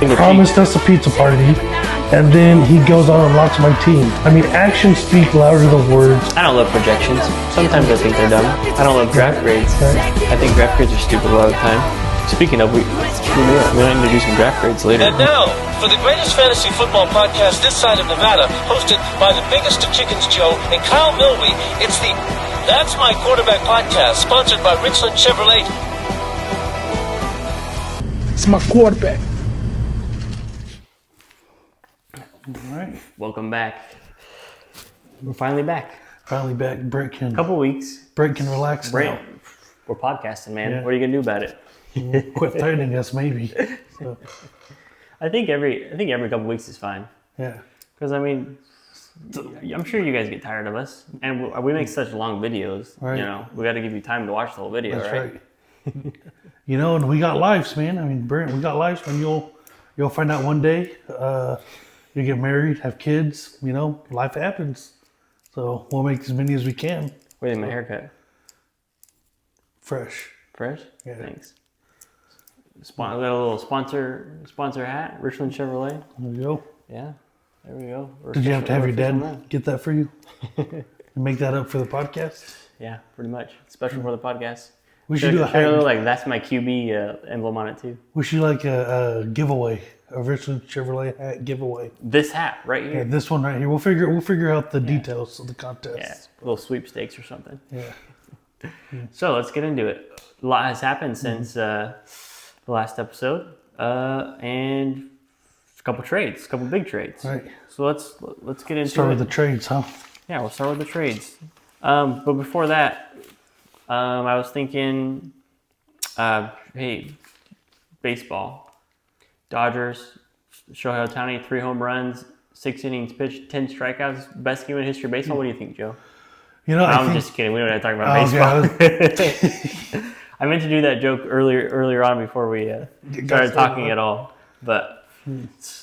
promised us a pizza party, and then he goes on and locks my team. I mean, actions speak louder than words. I don't love projections. Sometimes I think they're dumb. I don't love draft grades. I think draft grades are stupid a lot of the time. Speaking of, we might need to do some draft grades later. And now, for the greatest fantasy football podcast this side of Nevada, hosted by the biggest of chickens, Joe, and Kyle Milby, it's the That's My Quarterback podcast, sponsored by Richland Chevrolet. It's my quarterback. All right. Welcome back. We're finally back. Finally back. Brent can. Couple weeks. Brent can relax now. We're podcasting, man. Yeah. What are you gonna do about it? Quit threatening us, maybe. So, I think every couple weeks is fine. yeah. Because I mean, I'm sure you guys get tired of us, and we make such long videos. Right. You know, we got to give you time to watch the whole video, That's right? You know, and we got lives, man. I mean, Brent, we got lives, and you'll find out one day. You get married, have kids. You know, life happens. So we'll make as many as we can. Wait, my haircut. Fresh. Fresh? Yeah. Thanks. We got a little sponsor hat, Richland Chevrolet. There you go. Yeah, there we go. Did you have to have your dad get that for you? And make that up for the podcast? Yeah, pretty much. Special for the podcast. We should do a hat. Like that's my QB emblem on it too. We should like a giveaway, a Richland Chevrolet hat giveaway. This hat right here. Yeah, this one right here. We'll figure out the details of the contest. Yeah, a little sweepstakes or something. Yeah. So let's get into it. A lot has happened since the last episode, and a couple trades, a couple big trades. Right. So let's get into Start it. with the trades, huh? Yeah, we'll start with the trades. But before that, I was thinking, hey, baseball. Dodgers, Shohei Ohtani, 3 home runs, 6 innings pitched, 10 strikeouts, best game in history of baseball. What do you think, Joe? You know, I'm just kidding. We don't have to talk about baseball. I meant to do that joke earlier on before we started talking at all. But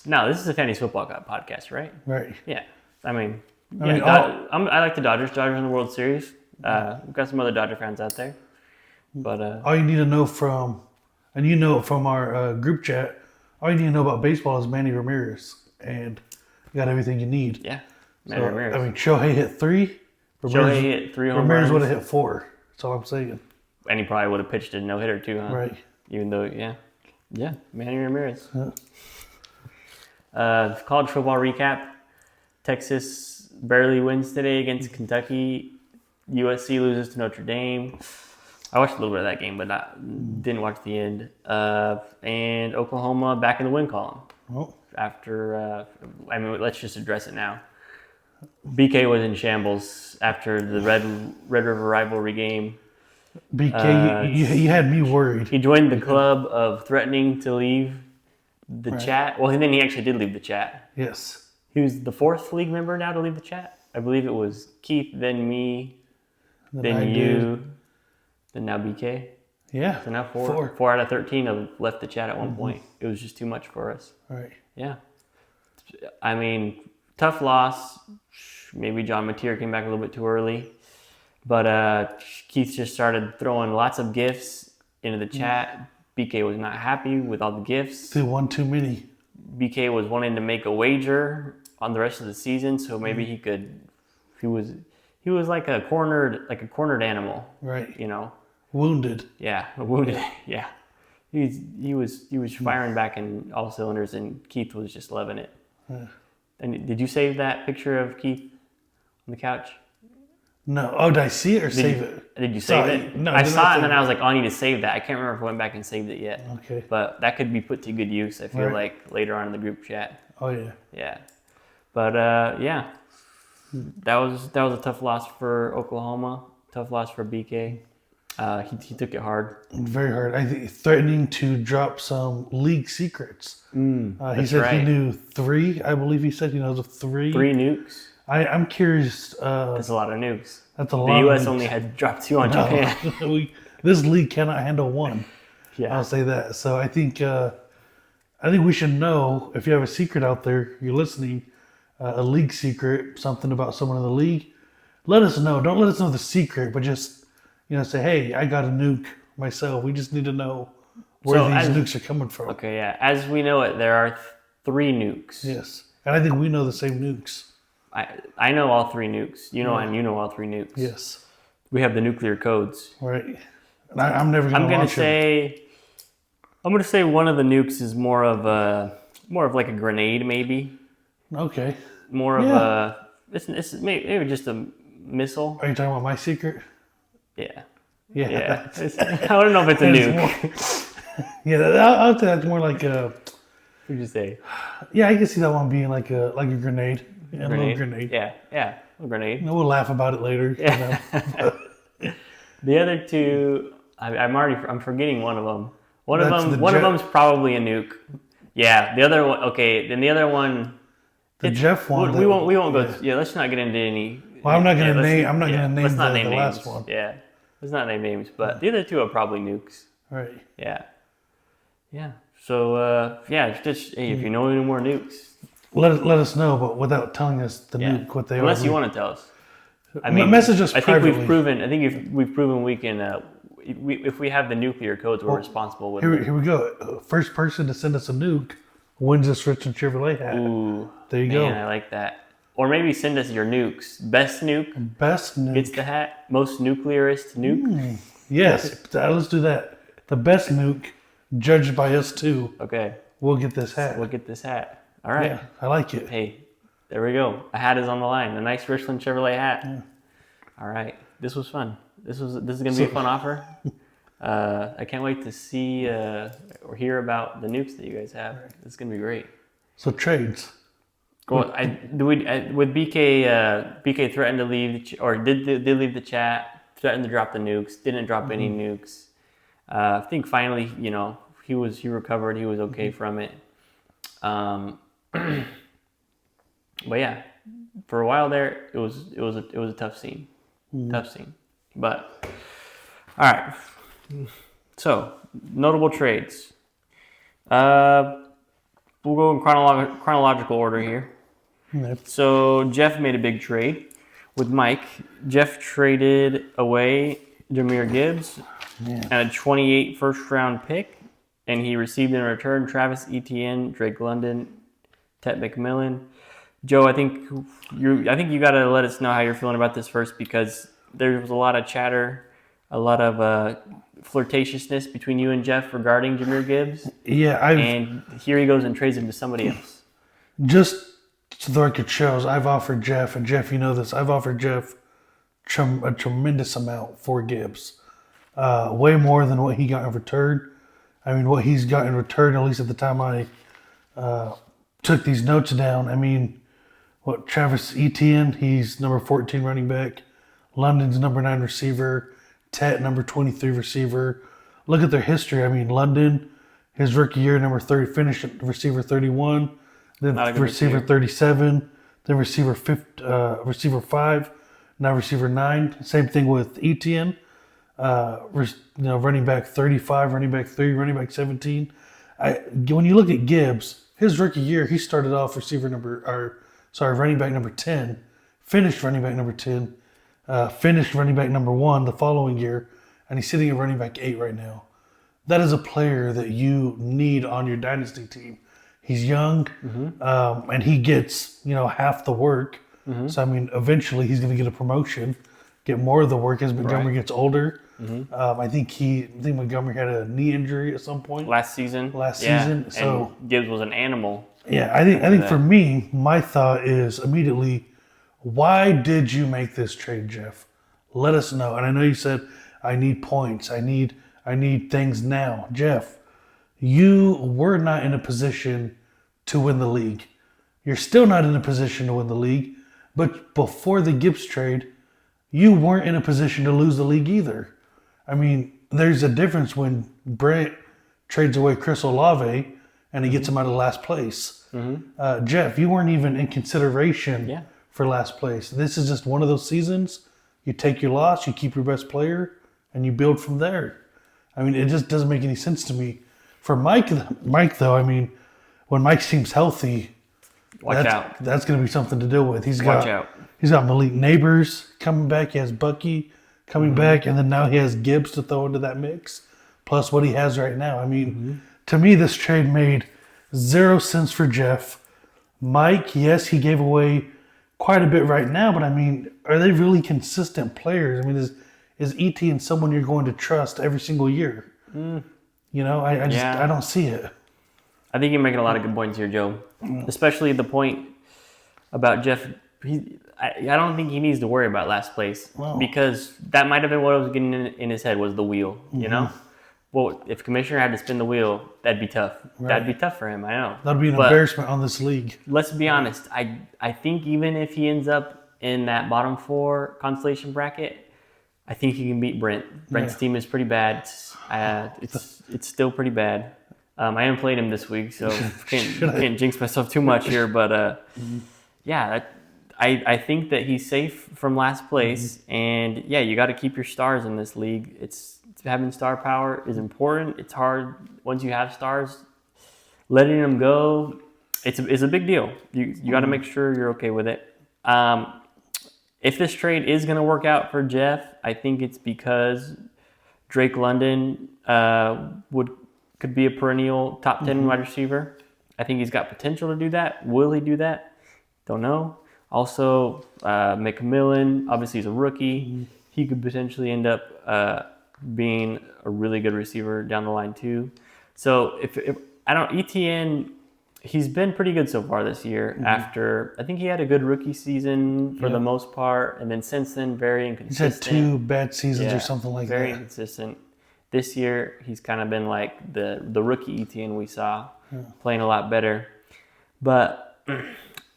no, this is a fantasy football podcast, right? Right. Yeah. I mean, I like the Dodgers. Dodgers in the World Series. We've got some other Dodger fans out there. But all you need to know from our group chat, all you need to know about baseball is Manny Ramirez, and you got everything you need. Yeah, Manny Ramirez. I mean, Shohei hit 3. Shohei hit 3 home runs. Ramirez would have hit 4. That's all I'm saying. And he probably would have pitched a no-hitter too, huh? Right. Even though, yeah, Manny Ramirez. Yeah. College football recap. Texas barely wins today against Kentucky. USC loses to Notre Dame. I watched a little bit of that game, but didn't watch the end. And Oklahoma back in the win column. Oh. After, let's just address it now. BK was in shambles after the Red River rivalry game. BK, you had me worried. He joined the club of threatening to leave the chat. Well, and then he actually did leave the chat. Yes. He was the 4th league member now to leave the chat. I believe it was Keith, then me, then you, then now BK. Yeah. So now 4 out of 13 have left the chat at one point. It was just too much for us. Right. Yeah. I mean, tough loss. Maybe John Mateer came back a little bit too early. But Keith just started throwing lots of gifts into the chat. BK was not happy with all the gifts. They won too many. BK was wanting to make a wager on the rest of the season, so maybe he could. He was like a cornered animal. Right. You know. Wounded. Yeah, wounded. Yeah. He was firing back in all cylinders, and Keith was just loving it. And did you save that picture of Keith on the couch? No. Oh, did I see it or save it? Did you save it? No, I saw it, and then I was like, oh, I need to save that. I can't remember if I went back and saved it yet. Okay. But that could be put to good use, I feel like, later on in the group chat. Oh, yeah. Yeah. But, yeah. That was a tough loss for Oklahoma. Tough loss for BK. He took it hard. Very hard. I think threatening to drop some league secrets. He said he knew 3. I believe he said he knows of 3. 3 nukes. I'm curious. That's a lot of nukes. That's a lot. The U.S. only had dropped 2 on Japan. This league cannot handle 1. Yeah. I'll say that. So I think we should know, if you have a secret out there, you're listening, a league secret, something about someone in the league, let us know. Don't let us know the secret, but just say, hey, I got a nuke myself. We just need to know where So these as- nukes are coming from. Okay, yeah. As we know it, there are 3 nukes. Yes, and I think we know the same nukes. I know all 3 nukes. You know, and you know all 3 nukes. Yes, We have the nuclear codes. right. And I'm never I'm gonna gonna launch it. say, one of the nukes is more of like a grenade, maybe. Okay. More of Yeah. it's maybe just a missile. Are you talking about my secret? Yeah. Yeah. Yeah. I don't know if it's a It's nuke. more- yeah, I'll say that's more like a. What'd you say? Yeah, I can see that one being like a grenade. Yeah, a little grenade. Yeah, yeah, a grenade. We'll laugh about it later. Yeah. You know? The other 2, I'm forgetting one of them. One That's of the them, jet- them's probably a nuke. Yeah, the other one. Okay, then the other one. The Jeff one. We won't go. Yeah, let's not get into any. Well, I'm not gonna let's- name. I'm not gonna name let's not the name names. last one. Yeah, let's not name names. But the other 2 are probably nukes. Right. Yeah, yeah. So yeah, just hey, if you know any more nukes, Let us know, but without telling us the yeah. nuke, what they Unless are. you want to tell us. I Message us I think privately. we've proven. I think if we've proven we can. If we have the nuclear codes, we're responsible with. Here we go. First person to send us a nuke wins this Richland Chevrolet hat. Ooh, There you man, go. I like that. Or maybe send us your nukes. Best nuke Best nuke. gets the hat. Most nuclearist nuke. Yes, let's do that. The best nuke, judged by us two, Okay, we'll get this hat. we'll get this hat. All right. Yeah, I like it. Hey, there we go. A hat is on the line. A nice Richland Chevrolet hat. All right. This was fun. This is gonna be a fun offer. I can't wait to see or hear about the nukes that you guys have. It's gonna be great. So trades. Well, with BK threatened to leave or did leave the chat, threatened to drop the nukes, didn't drop any nukes. I think finally, he recovered, he was okay from it. But yeah, for a while there, it was a tough scene, But all right, so notable trades. We'll go in chronological order here. Yep. So Jeff made a big trade with Mike. Jeff traded away Jahmyr Gibbs and a 28 first-round pick, and he received in return Travis Etienne, Drake London, Tet McMillan. Joe, I think you got to let us know how you're feeling about this first, because there was a lot of chatter, a lot of flirtatiousness between you and Jeff regarding Jahmyr Gibbs. Yeah, And here he goes and trades him to somebody else. just so the record shows, I've offered Jeff, and Jeff, you know this, I've offered Jeff a tremendous amount for Gibbs. Way more than what he got in return. I mean, what he's got in return, at least at the time I took these notes down. I mean, what Travis Etienne, he's number 14 running back. London's number 9 receiver. Tet, number 23 receiver. Look at their history. I mean, London, his rookie year, number 30, finished at receiver 31. Then Not a good receiver receiver. 37. Then receiver 5. Now receiver 9. Same thing with Etienne. Running back 35, running back 3, running back 17. When you look at Gibbs, his rookie year, he started off running back number 10, finished running back number 10, finished running back number 1 the following year, and he's sitting at running back 8 right now. That is a player that you need on your dynasty team. He's young, and he gets half the work. So I mean, eventually he's going to get a promotion, get more of the work as Montgomery gets older. I think Montgomery had a knee injury at some point Last season. So and Gibbs was an animal. yeah, I think for me, my thought is immediately, why did you make this trade, Jeff? Let us know. And I know you said I need points. I need things now, Jeff. You were not in a position to win the league. You're still not in a position to win the league. But before the Gibbs trade, you weren't in a position to lose the league either. I mean, there's a difference when Brent trades away Chris Olave and he gets him out of last place. Jeff, you weren't even in consideration for last place. This is just one of those seasons. You take your loss, you keep your best player, and you build from there. I mean, it just doesn't make any sense to me. For Mike though, I mean, when Mike seems healthy, that's going to be something to deal with. He's got Malik Neighbors coming back. He has Bucky coming back, and then now he has Gibbs to throw into that mix. plus what he has right now. I mean, to me, this trade made 0 sense for Jeff. Mike, yes, he gave away quite a bit right now, but I mean, are they really consistent players? I mean, is ETN someone you're going to trust every single year? You know, I don't see it. I think you're making a lot of good points here, Joe. Especially the point about Jeff. I don't think he needs to worry about last place because that might have been what was getting in his head was the wheel. You know, well, if Commissioner had to spin the wheel, that'd be tough. Right. That'd be tough for him. I know. That'd be an embarrassment on this league. Let's be honest. I think even if he ends up in that bottom 4 constellation bracket, I think he can beat Brent. Brent's team is pretty bad. It's still pretty bad. I haven't played him this week, so can't jinx myself too much here. But I think that he's safe from last place. And yeah, you got to keep your stars in this league. Having star power is important. It's hard once you have stars. Letting them go, it's a big deal. You got to make sure you're okay with it. If this trade is going to work out for Jeff, I think it's because Drake London could be a perennial top 10 wide receiver. I think he's got potential to do that. Will he do that? Don't know. Also, McMillan, obviously he's a rookie. He could potentially end up being a really good receiver down the line too. So if ETN, he's been pretty good so far this year. After I think he had a good rookie season for the most part, and then since then very inconsistent. He's had 2 bad seasons or something like very that. Very inconsistent. This year he's kind of been like the rookie ETN we saw, playing a lot better. But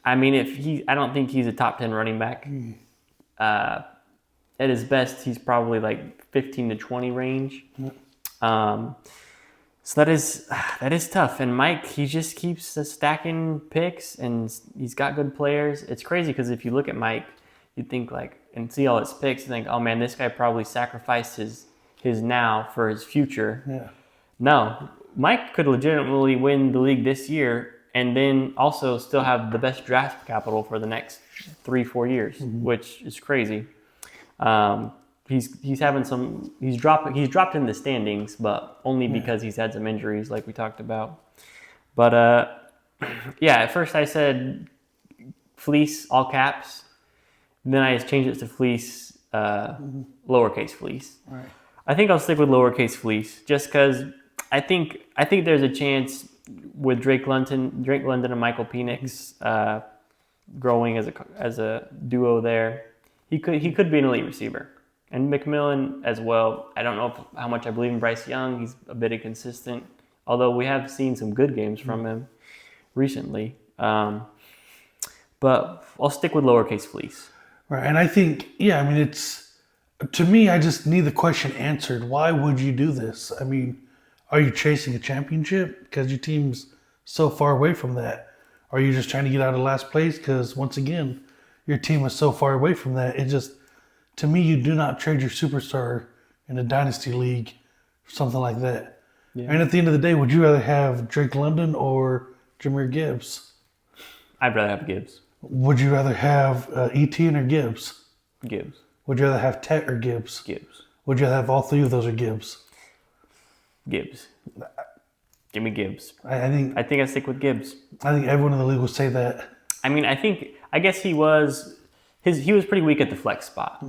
I mean, I don't think he's a top 10 running back. At his best, he's probably like 15 to 20 range. So that is tough. And Mike, he just keeps stacking picks, and he's got good players. It's crazy because if you look at Mike, you think and see all his picks, you think, oh man, this guy probably sacrificed his now for his future. Yeah. No, Mike could legitimately win the league this year and then also still have the best draft capital for the next 3-4 years, which is crazy. He's dropped in the standings, but only because he's had some injuries like we talked about. But at first I said fleece, all caps. Then I just changed it to fleece, lowercase fleece. Right. I think I'll stick with lowercase fleece just because I think there's a chance with Drake London and Michael Penix growing as a duo there. He could be an elite receiver. And McMillan as well. I don't know how much I believe in Bryce Young. He's a bit inconsistent, although we have seen some good games from him recently. But I'll stick with lowercase fleece. Right, and I think, to me, I just need the question answered. Why would you do this? I mean, are you chasing a championship? Because your team's so far away from that. Are you just trying to get out of last place? Because once again, your team is so far away from that. It just, to me, you do not trade your superstar in a dynasty league for something like that. Yeah. And at the end of the day, would you rather have Drake London or Jahmyr Gibbs? I'd rather have Gibbs. Would you rather have Etienne or Gibbs? Gibbs. Would you rather have Tet or Gibbs? Gibbs. Would you rather have all 3 of those or Gibbs? Gibbs. Give me Gibbs. I think I stick with Gibbs. I think everyone in the league would say that. I mean, I guess he was pretty weak at the flex spot.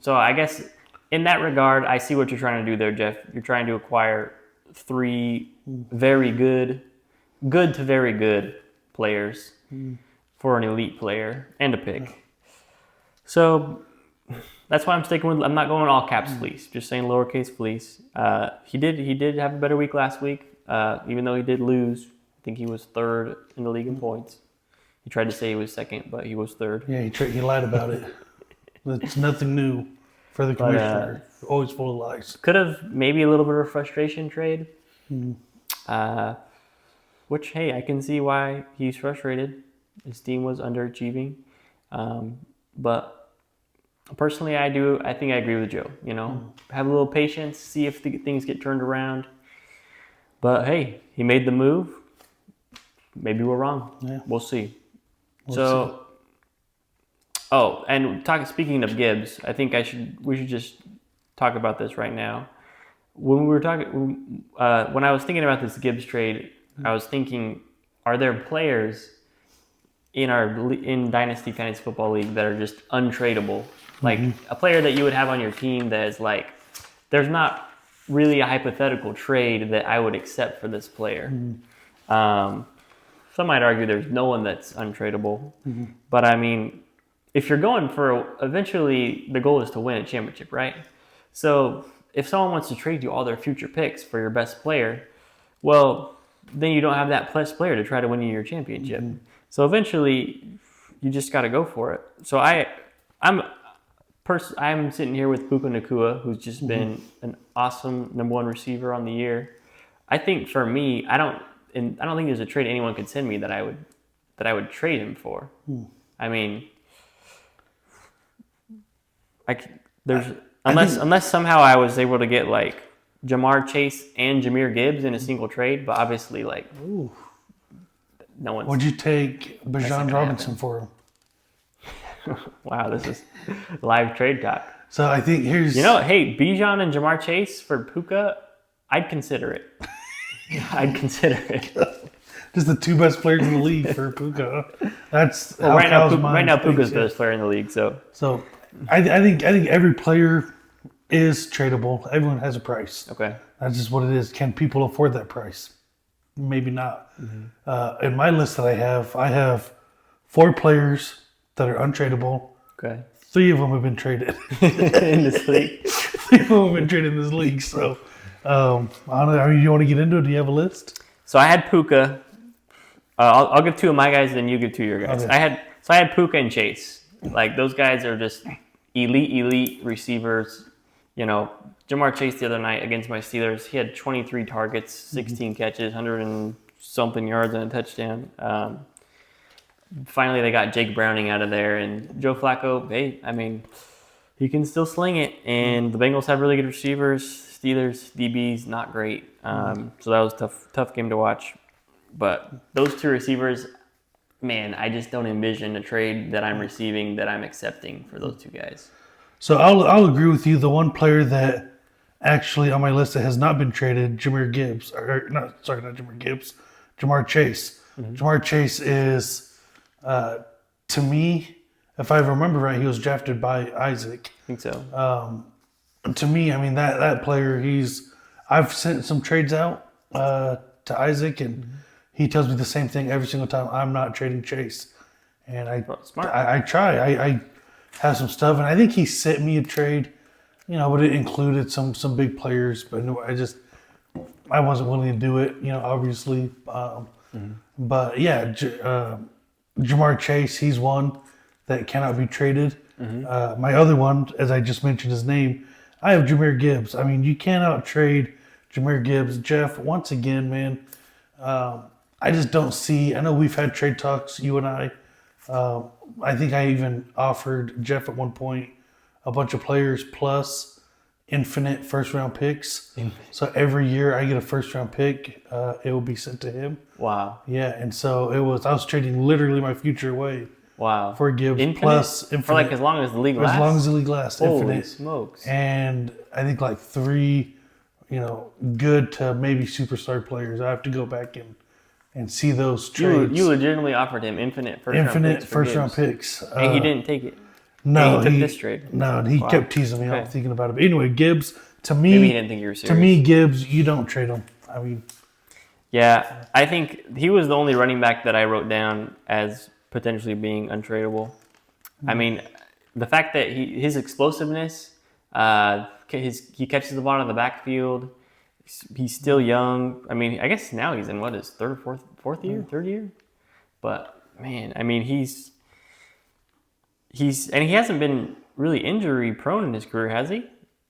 So I guess in that regard, I see what you're trying to do there, Jeff. You're trying to acquire 3 very good to very good players for an elite player and a pick. So that's why I'm not going all caps fleece, just saying lowercase fleece. He did have a better week last week, even though he did lose. I think he was 3rd in the league in points. He tried to say he was 2nd, but he was 3rd. Yeah, he lied about it. It's nothing new for the commissioner. Always full of lies. Could have maybe a little bit of frustration trade. Which, hey, I can see why he's frustrated. His team was underachieving. But personally, I think I agree with Joe. Have a little patience, see if things get turned around. But hey, he made the move. Maybe we're wrong. Yeah. We'll see. Speaking of Gibbs, I think we should just talk about this right now. when we were talking, when I was thinking about this Gibbs trade, I was thinking, are there players in Dynasty Fantasy Football League that are just untradeable? Like a player that you would have on your team that is like, there's not really a hypothetical trade that I would accept for this player. Some might argue there's no one that's untradeable. But I mean, if you're going for, eventually the goal is to win a championship, right? So if someone wants to trade you all their future picks for your best player, well, then you don't have that best player to try to win you your championship. So eventually, you just got to go for it. So I'm sitting here with Puka Nacua, who's just been an awesome #1 receiver on the year. I think for me, I don't think there's a trade anyone could send me that I would trade him for. I mean, unless somehow I was able to get like Jamar Chase and Jahmyr Gibbs in a single trade, but obviously like no one. Would you take Bijan Robinson for him? Wow, this is live trade talk. So I think here's... hey, Bijan and Jamar Chase for Puka, I'd consider it. I'd consider it. Just the two best players in the league for Puka. That's right now Puka's the best player in the league. So I think every player is tradable. Everyone has a price. Okay, that's just what it is. Can people afford that price? Maybe not. In my list that I have 4 players that are untradeable. Okay. 3 of them have been traded in this league. 3 of them have been traded in this league. So, I don't know. You want to get into it? Do you have a list? So I had Puka. I'll give 2 of my guys, then you give 2 of your guys. Okay. I had Puka and Chase. Like those guys are just elite receivers. Jamar Chase the other night against my Steelers, he had 23 targets, 16 catches, 100 and something yards and a touchdown. Finally, they got Jake Browning out of there, and Joe Flacco, hey, I mean, he can still sling it. And the Bengals have really good receivers. Steelers, DBs, not great. So that was a tough game to watch. But those 2 receivers, man, I just don't envision a trade that I'm receiving that I'm accepting for those 2 guys. So I'll agree with you. The one player that actually on my list that has not been traded, Jahmyr Gibbs, not Jahmyr Gibbs, Jamar Chase. Jamar Chase is, to me, if I remember right, he was drafted by Isaac. I think so. To me, I mean that player, I've sent some trades out to Isaac, and he tells me the same thing every single time. I'm not trading Chase, and smart. I try. I have some stuff, and I think he sent me a trade, but it included some big players, but I wasn't willing to do it, obviously. But yeah, Jamar Chase, he's one that cannot be traded. My other one, as I just mentioned his name, I have Jahmyr Gibbs. I mean, you cannot trade Jahmyr Gibbs. Jeff, once again, man, I just don't see. I know we've had trade talks, you and I. I think I even offered Jeff at one point a bunch of players plus infinite first-round picks. So every year I get a first-round pick, it will be sent to him. Wow. Yeah, and so I was trading literally my future away. Wow. For Gibbs plus infinite. For like as long as the league lasts? As long as the league lasts, Holy infinite. Smokes. And I think like 3, good to maybe superstar players. I have to go back and see those trades. You legitimately offered him infinite first-round picks. And he didn't take it. No, and he took this trade. No, and he kept teasing me off thinking about it. But anyway, Gibbs, to me... Maybe he didn't think you were serious. To me, Gibbs, you don't trade him. I mean... Yeah, I think he was the only running back that I wrote down as potentially being untradeable. I mean, the fact that his explosiveness, he catches the ball in the backfield. He's still young. I mean, I guess now he's in his third year. But man, I mean, and he hasn't been really injury prone in his career, has he?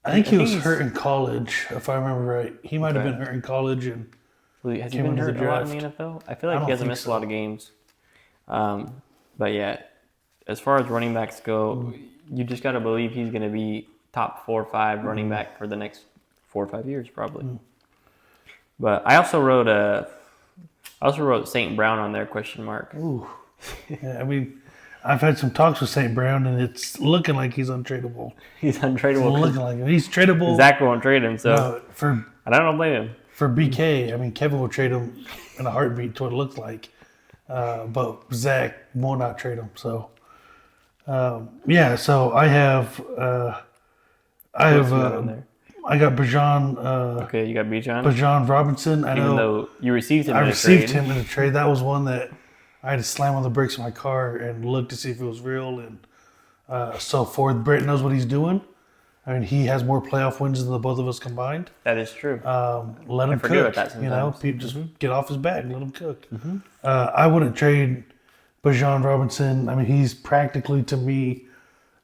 I think he was hurt in college, if I remember right. He might have been hurt in college and has he been hurt a lot in the NFL? I feel like he hasn't missed a lot of games. But yeah, as far as running backs go, you just got to believe he's going to be top 4 or 5 running back for the next 4 or 5 years, probably. But I also wrote St. Brown on there, question mark. Ooh. Yeah, I mean, I've had some talks with St. Brown, and it's looking like he's untradeable. He's It's untradeable. looking like it. He's tradable. Zach won't trade him, so No, for I don't blame him. BK, I mean, Kevin will trade him in a heartbeat to what it looks like. But Zach will not trade him. So, so I have, I got Bajan, Okay, you got Bijan. Bajan Robinson. I Even know though you received him I in a received trade. him in a trade. That was one that I had to slam on the brakes of my car and look to see if it was real and so forth. Brett knows what he's doing. I mean, he has more playoff wins than the both of us combined. That is true. Let him forget cook. about that You know, sometimes. people just get off his back and let him cook. I wouldn't trade Bajan Robinson. I mean, he's practically, to me,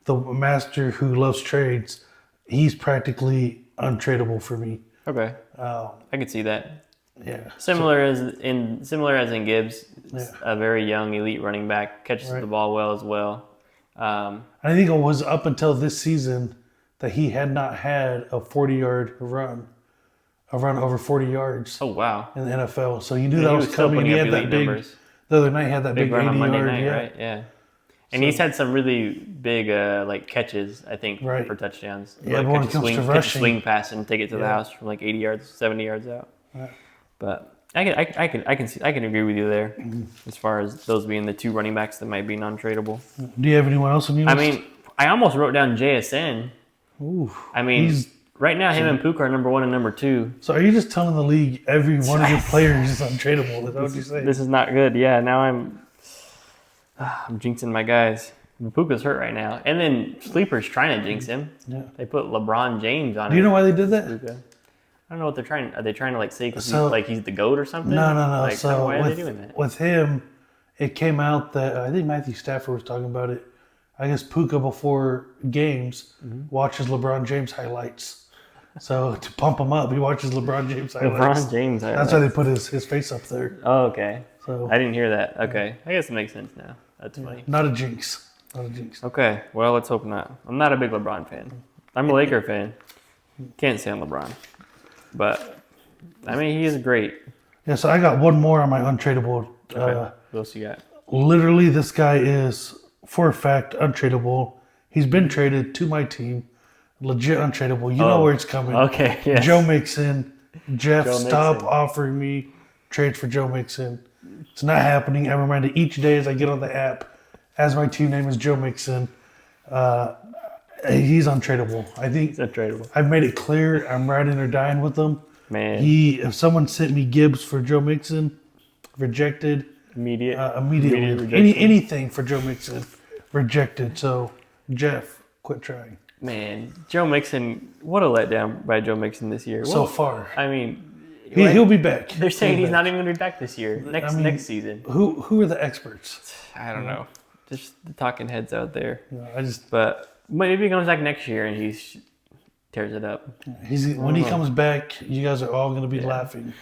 the master who loves trades. He's practically untradeable for me. Okay, I could see that. Yeah. Similar as in Gibbs, Yeah. a very young elite running back, catches Right. the ball well as well. I think it was up until this season that he had not had a 40-yard run, a run over 40 yards Oh wow, in the NFL. So you knew And that he was still coming. And putting he up had that elite big. numbers. The other night he had that Big big run on 80 Monday yard. night, Yeah. right? Yeah. And he's had some really big like catches, I think, Right. for touchdowns. Yeah, like but when catch it comes to catch rushing- a swing pass and take it to the Yeah. house from like 80 yards, 70 yards out. Yeah. But I can agree with you there, Mm-hmm. as far as those being the two running backs that might be non-tradable. Do you have anyone else on your I list? mean, I almost wrote down JSN. Ooh. I mean, He's- right now him and Puka are number 1 and number 2. So are you just telling the league every one of your players is untradeable? Is that what you say? This is not good. Yeah, now I'm jinxing my guys. Puka's hurt right now, and then Sleeper's trying to jinx him. Yeah. They put LeBron James on Do you him. know why they did that? Puka. I don't know what they're trying. Are they trying to like say because So- he's the GOAT or something? No. Like, So why are they doing that? with him, it came out that I think Matthew Stafford was talking about it. I guess Puka before games Mm-hmm. watches LeBron James highlights. So to pump him up, he watches LeBron James highlights. LeBron James. That's why they put his face up there. Oh, okay. So I didn't hear that. Okay, I guess it makes sense now. That's funny. not a jinx. Not a jinx. Okay, well, let's hope not. I'm not a big LeBron fan. I'm a Laker fan. Can't stand LeBron. But, I mean, he is great. Yeah, so I got one more on my untradeable. Okay. What else you got? Literally, this guy is, for a fact, untradeable. He's been traded to my team. Legit untradeable. You know where it's coming. Okay, yeah. Joe Mixon. Jeff, Joe stop Mixon. offering me trades for Joe Mixon. It's not happening. I'm reminded each day as I get on the app, as my team name is Joe Mixon. He's untradeable. I think It's untradeable. I've made it clear I'm riding or dying with him. Man, If someone sent me Gibbs for Joe Mixon, rejected immediate. immediately. Immediate rejection. Anything for Joe Mixon, rejected. So Jeff, quit trying. Man, Joe Mixon, what a letdown by Joe Mixon this year. So What- far, I mean, he'll be back. they're saying He'll he's be not even going to be back this year. mean- Next season. back. Who are the experts? I don't know. Just the talking heads out there. I just But maybe he comes back next year and he tears it up. when he comes back, you guys are all gonna be laughing.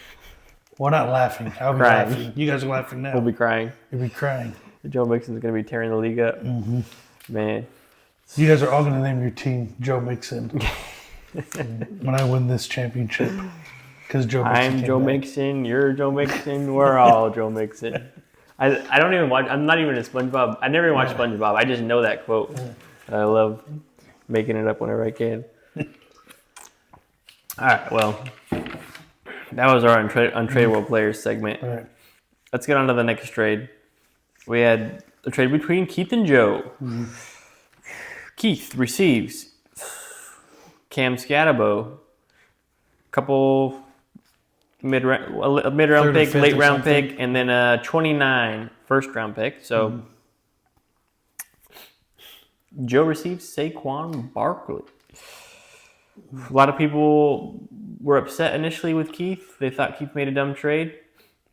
Well, not laughing. I'll be Crying. laughing. You guys are laughing now. We'll be crying. You'll be crying. Joe Mixon's going to be tearing the league up. Mm-hmm. Man. You guys are all gonna name your team Joe Mixon when I win this championship. Because Joe Mixon I'm came Joe back. Mixon. You're Joe Mixon. We're all Joe Mixon. I don't even watch. I'm not even a SpongeBob. I never even watched SpongeBob. I just know that quote. I love making it up whenever I can. All right. Well, that was our untradeable players segment. All right. Let's get on to the next trade. We had a trade between Keith and Joe. Keith receives Cam Scatabo, couple a mid-round Third or pick, fifth late or round something. pick, and then a 29 first-round pick. So Joe receives Saquon Barkley. A lot of people were upset initially with Keith. They thought Keith made a dumb trade.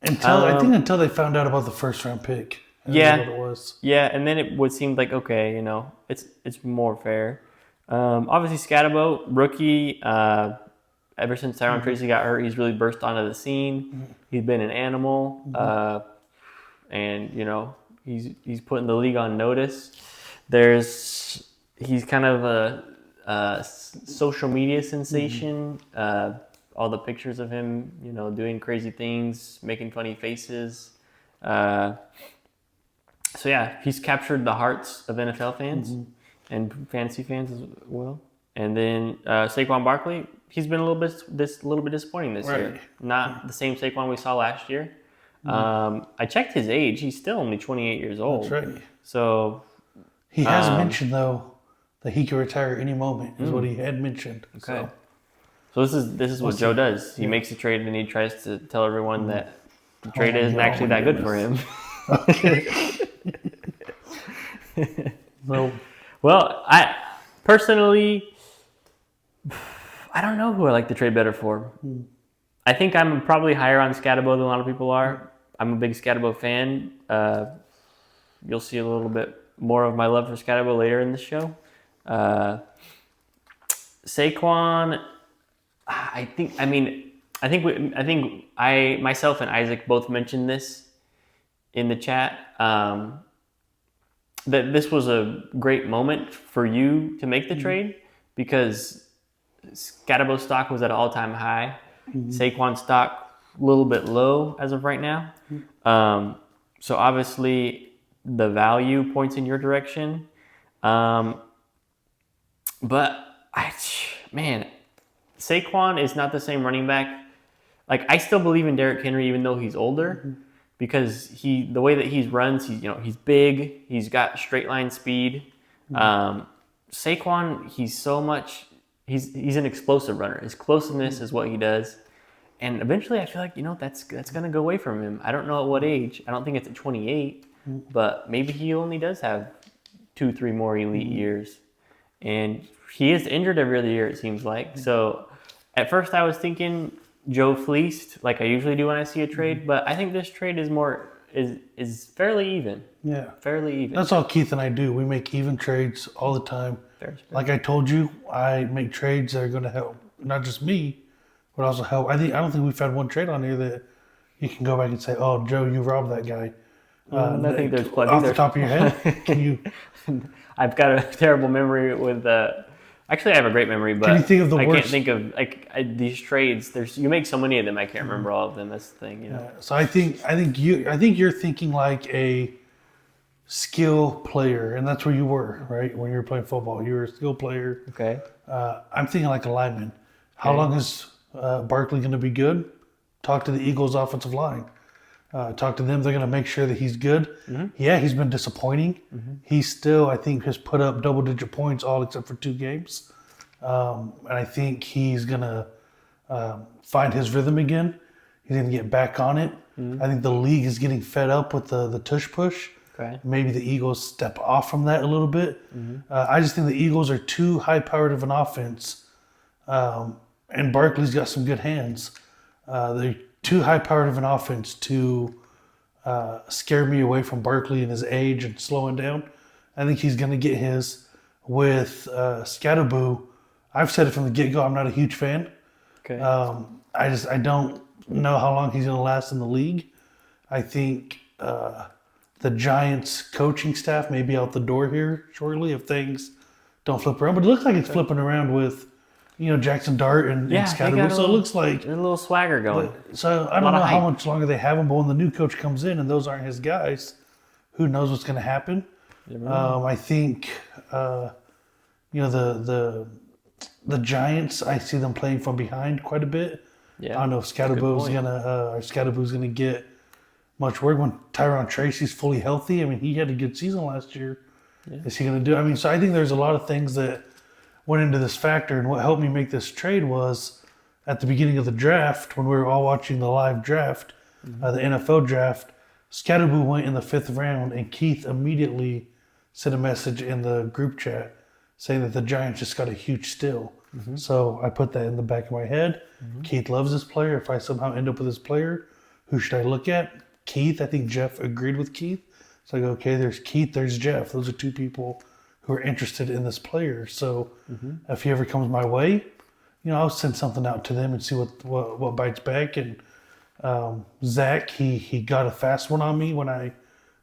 Until they found out about the first round pick. That's Yeah. what it was. Yeah, and then it would seem like, okay, it's more fair. Obviously, Scatabo, rookie. Ever since Tyron Tracy got hurt, he's really burst onto the scene. He's been an animal, and he's putting the league on notice. He's kind of a social media sensation. All the pictures of him, doing crazy things, making funny faces. So yeah, he's captured the hearts of NFL fans and fantasy fans as well. And then Saquon Barkley, he's been a little bit disappointing this year. Not the same Saquon we saw last year. I checked his age; he's still only 28 years old. That's right. So he has mentioned though that he could retire any moment. Is what he had mentioned. Okay. So this is what Joe does. He makes a trade and he tries to tell everyone that the trade isn't actually that good for him. Well, I personally, I don't know who I like to trade better for. I think I'm probably higher on Scatabo than a lot of people are. I'm a big Scatabo fan. You'll see a little bit more of my love for Scatabo later in the show. Saquon, myself and Isaac both mentioned this in the chat. That this was a great moment for you to make the trade because Scatabo stock was at an all-time high. Saquon stock a little bit low as of right now. So obviously the value points in your direction. But Saquon is not the same running back. Like I still believe in Derrick Henry even though he's older. Because the way that he runs, he's big, he's got straight line speed. Saquon, he's an explosive runner. His explosiveness is what he does, and eventually I feel like that's gonna go away from him. I don't know at what age. I don't think it's at 28, but maybe he only does have 2-3 more elite years, and he is injured every other year it seems like. So at first I was thinking Joe fleeced like I usually do when I see a trade, but I think this trade is fairly even. Yeah. Fairly even. That's all Keith and I do. We make even trades all the time. Like I told you, I make trades that are going to help not just me, but also help. I don't think we've had one trade on here that you can go back and say, "Oh, Joe, you robbed that guy." I think there's plenty. Off the top of your head, can you? I've got a terrible memory with. Actually, I have a great memory, but can you think of the I worst? can't think of these trades. You make so many of them, I can't remember all of them. That's the thing, So I think you're thinking like a skill player, and that's where you were, right? When you were playing football, you were a skill player. Okay. I'm thinking like a lineman. How long is Barkley going to be good? Talk to the Eagles' offensive line. Talk to them. They're going to make sure that he's good. Yeah, he's been disappointing. He still, I think, has put up double-digit points all except for 2 games. And I think he's going to find his rhythm again. He's going to get back on it. I think the league is getting fed up with the tush push. Okay. Maybe the Eagles step off from that a little bit. I just think the Eagles are too high-powered of an offense. And Barkley's got some good hands. They're too high-powered of an offense to scare me away from Barkley and his age and slowing down. I think he's going to get his with Scatabo. I've said it from the get-go. I'm not a huge fan. Okay. I don't know how long he's going to last in the league. I think the Giants coaching staff may be out the door here shortly if things don't flip around. But it looks like it's flipping around with Jackson Dart and Scatabo. So it looks like a little swagger going. So I don't know how much longer they have him, but when the new coach comes in and those aren't his guys, who knows what's going to happen? I think the Giants. I see them playing from behind quite a bit. Yeah, I don't know if Scatabo's gonna get much work when Tyron Tracy's fully healthy. I mean, he had a good season last year. Yeah. Is he gonna do? I mean, so I think there's a lot of things that went into this factor, and what helped me make this trade was at the beginning of the draft when we were all watching the live draft, the NFL draft. Scatabo went in the 5th round, and Keith immediately sent a message in the group chat saying that the Giants just got a huge steal. So I put that in the back of my head. Keith loves this player. If I somehow end up with this player, who should I look at? Keith. I think Jeff agreed with Keith. So I go, okay, there's Keith, there's Jeff. Those are 2 people who are interested in this player. So if he ever comes my way, I'll send something out to them and see what bites back. And Zach, he got a fast one on me when I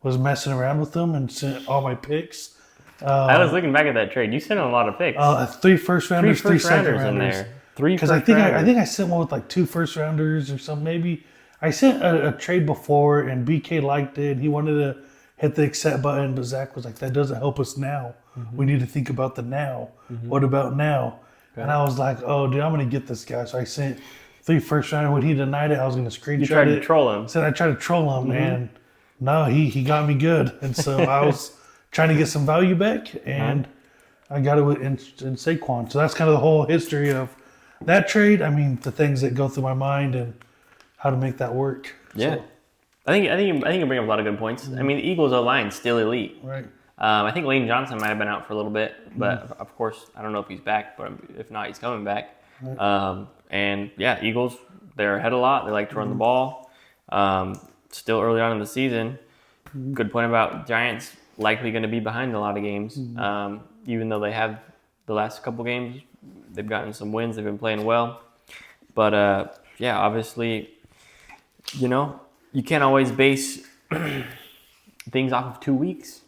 was messing around with them and sent all my picks. I was looking back at that trade. You sent a lot of picks. 3 first rounders, 3 second rounders in there. 3 because I think I sent one with like 2 first rounders or something. Maybe I sent a trade before and BK liked it. He wanted to hit the accept button. But Zach was like, that doesn't help us now. We need to think about the now. What about now? Okay. And I was like, oh, dude, I'm going to get this guy. So I sent 3 first round. When he denied it, I was going to screenshot it. You tried to troll him. Said I tried to troll him, and no, he got me good. And so I was trying to get some value back, and I got it in Saquon. So that's kind of the whole history of that trade. I mean, the things that go through my mind and how to make that work. Yeah. So, I think you bring up a lot of good points. I mean, the Eagles' O-line still elite. right. I think Lane Johnson might have been out for a little bit, but of course, I don't know if he's back, but if not, he's coming back. Right. And yeah, Eagles, they're ahead a lot. They like to run the ball. Still early on in the season. Good point about Giants likely going to be behind a lot of games. Even though they have the last couple games, they've gotten some wins. They've been playing well. But yeah, obviously, you can't always base things off of 2 weeks.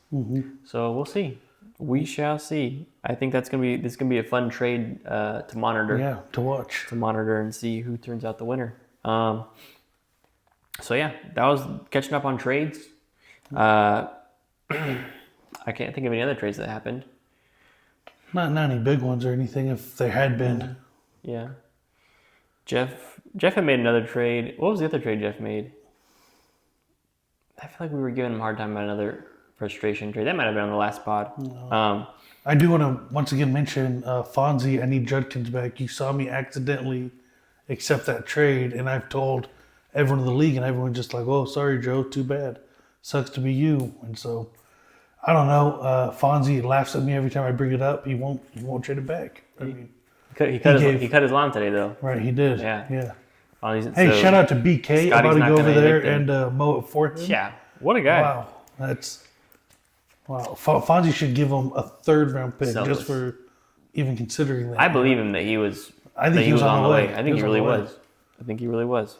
So we'll see. We shall see. I think this gonna be a fun trade to monitor. Yeah, to watch. To monitor and see who turns out the winner. So yeah, that was catching up on trades. I can't think of any other trades that happened. Not any big ones or anything. If there had been. Yeah. Jeff had made another trade. What was the other trade Jeff made? I feel like we were giving him a hard time about another frustration trade. That might have been on the last pod. No. I do want to once again mention Fonzie. I need Judkins back. You saw me accidentally accept that trade, and I've told everyone in the league, and everyone's just like, "Oh, sorry, Joe. Too bad. Sucks to be you." And so, I don't know. Fonzie laughs at me every time I bring it up. He won't trade it back. I mean, he cut his lawn today, though. Right, he did. Yeah. Hey, shout out to BK. I'm about to go over there and mow it for him. Yeah, what a guy. Wow, wow. Fonzie should give him a 3rd round pick just for even considering that. I believe him that he was. I think he was on the way. I think he really was.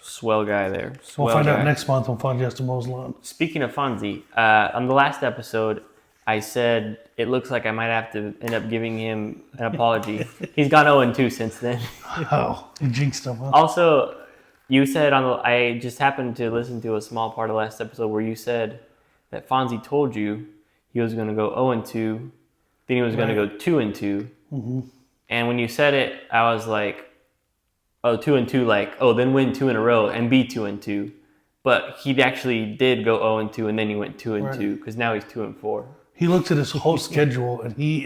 Swell guy there. We'll find out next month when Fonzie has to mow his lawn. Speaking of Fonzie, on the last episode, I said it looks like I might have to end up giving him an apology. He's gone 0-2 since then. Oh, you jinxed him, huh? Also, you said I just happened to listen to a small part of the last episode where you said that Fonzie told you he was going to go 0-2, then he was going to go 2-2. And when you said it, I was like, oh, 2-2, then win 2 in a row and be 2-2. But he actually did go 0-2, and then he went 2-2 because now he's 2-4. He looked at his whole schedule, and he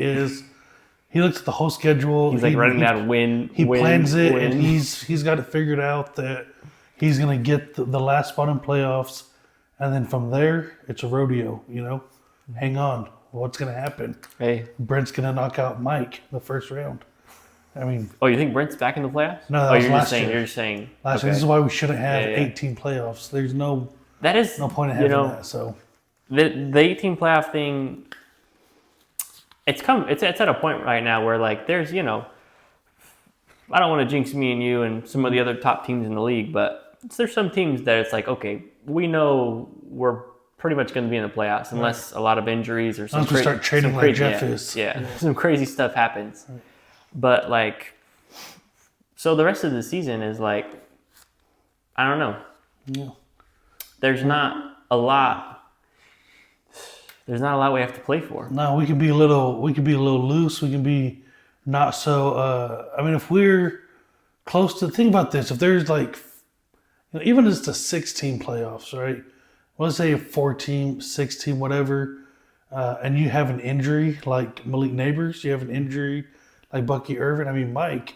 looks at the whole schedule. He's running down win. He plans it, win. And he's got it figured out that he's going to get the last spot in playoffs, and then from there it's a rodeo. Hang on, what's going to happen? Hey, Brent's going to knock out Mike the first round. I mean, oh, you think Brent's back in the playoffs? No, that was last year. You're just saying. Last year. This is why we shouldn't have 18 playoffs. There's no point in having that. So the 18 playoff thing, it's at a point right now where there's I don't want to jinx me and you and some of the other top teams in the league, but there's some teams that it's like, okay, we know we're pretty much going to be in the playoffs unless a lot of injuries or something. Start trading like Jeff is. Yeah, some crazy stuff happens. Right. But so the rest of the season is I don't know. Yeah. There's not a lot we have to play for. No, we can be a little loose. We can be not so. If we're close to, think about this. If there's even if it's the 6-team playoffs, right? Let's say a 4-team, 6-team, whatever, and you have an injury like Malik Neighbors, you have an injury like Bucky Irvin. Mike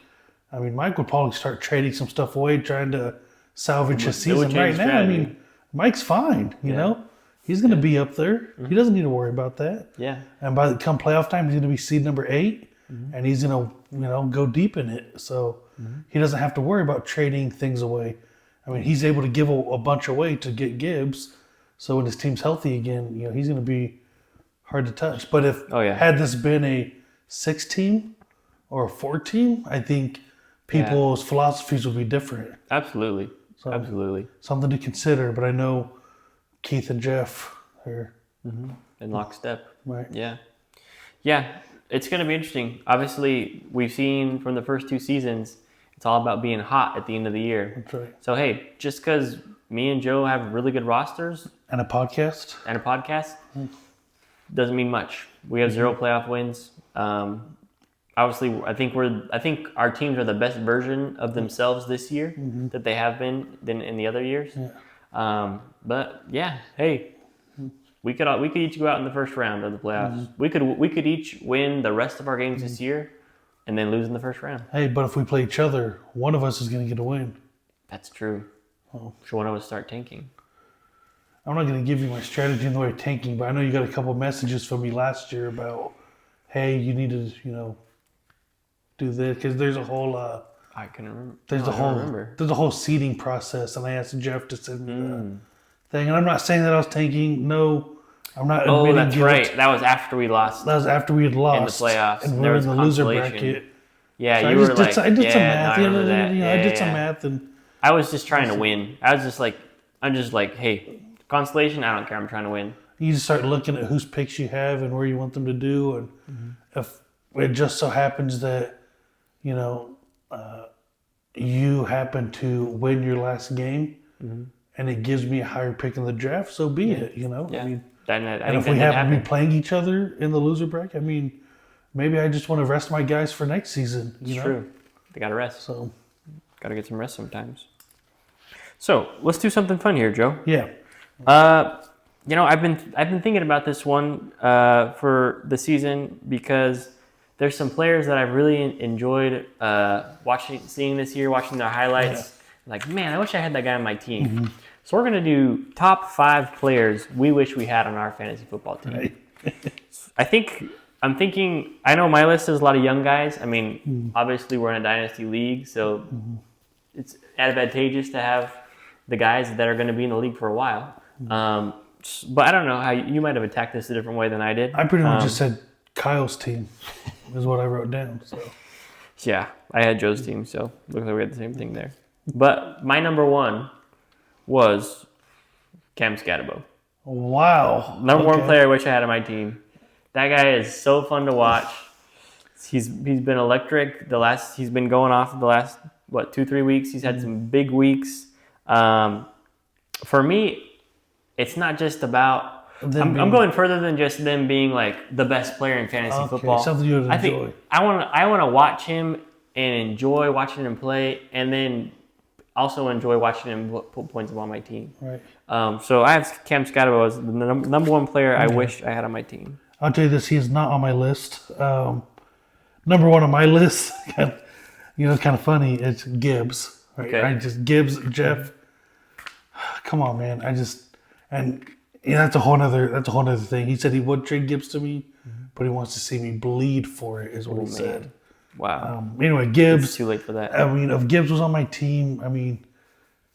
would probably start trading some stuff away, trying to salvage his season right now. Strategy. Mike's fine, you know. He's going to be up there. He doesn't need to worry about that. Yeah. And by the come playoff time, he's going to be seed number 8, and he's going to, go deep in it. So he doesn't have to worry about trading things away. He's able to give a bunch away to get Gibbs. So when his team's healthy again, he's going to be hard to touch. But had this been a 6-team or a 4-team, I think people's philosophies would be different. Absolutely. So, absolutely. Something to consider. But I know Keith and Jeff are in lockstep. Right. Yeah. Yeah. It's going to be interesting. Obviously, we've seen from the first 2 seasons, it's all about being hot at the end of the year. That's right. So, hey, just because me and Joe have really good rosters And a podcast. and a podcast, doesn't mean much. We have 0 playoff wins. Obviously, I think our teams are the best version of themselves this year that they have been than in the other years. Yeah. But yeah, hey, we could each go out in the first round of the playoffs. We could each win the rest of our games this year, and then lose in the first round. Hey, but if we play each other, one of us is going to get a win. That's true. Oh. Should one of us start tanking? I'm not going to give you my strategy in the way of tanking, but I know you got a couple messages from me last year about, hey, you need to, do this, because there's a whole I can remember. there's a whole seeding process, and I asked Jeff to send me the thing, and I'm not saying that I was tanking. No, I'm not. Oh, that's right. That was after we lost. That was after we had lost in the playoffs, and we there were was in the loser consolation. bracket. Yeah, So you were like, I did some math. no, I remember that. I did some math, and I was just trying to win. I'm just like, hey, consolation. I don't care. I'm trying to win. you just start looking at whose picks you have and where you want them to do, and if it just so happens that you happen to win your last game, and it gives me a higher pick in the draft, so be it. Yeah. I mean, I and think if we that happen to happened. be playing each other in the loser bracket, I mean, maybe I just want to rest my guys for next season. It's true. They got to rest. So Got to get some rest sometimes. So let's do something fun here, Joe. yeah, I've been thinking about this one for the season because there's some players that I've really enjoyed seeing this year, watching their highlights. Like, man, I wish I had that guy on my team. So we're gonna do top 5 players we wish we had on our fantasy football team. right. I know my list is a lot of young guys. I mean, obviously we're in a dynasty league, so it's advantageous to have the guys that are going to be in the league for a while. But I don't know how you might have attacked this a different way than I did. I pretty much just said Kyle's team is what I wrote down. So Yeah, I had Joe's team, so looks like we had the same thing there. But my number 1 was Cam Scatterbo. wow, Number 1 player I wish I had on my team. That guy is so fun to watch. He's been electric. He's been going off the last 2-3 weeks. He's had some big weeks. For me, it's not just about. I'm going further than just them being like the best player in fantasy football. Something you would enjoy. I think I want to watch him and enjoy watching him play, and then also enjoy watching him put points on my team. Right. So I have Cam Scatterbo as the number 1 player I wish I had on my team. I'll tell you this: he is not on my list. Number 1 on my list, kind of funny. It's Gibbs. Right? Okay. Gibbs, Jeff. Come on, man. That's a whole nother thing. He said he would trade Gibbs to me, but he wants to see me bleed for it. Is what he said. Wow. Anyway, Gibbs. It's too late for that. I mean, if Gibbs was on my team, I mean,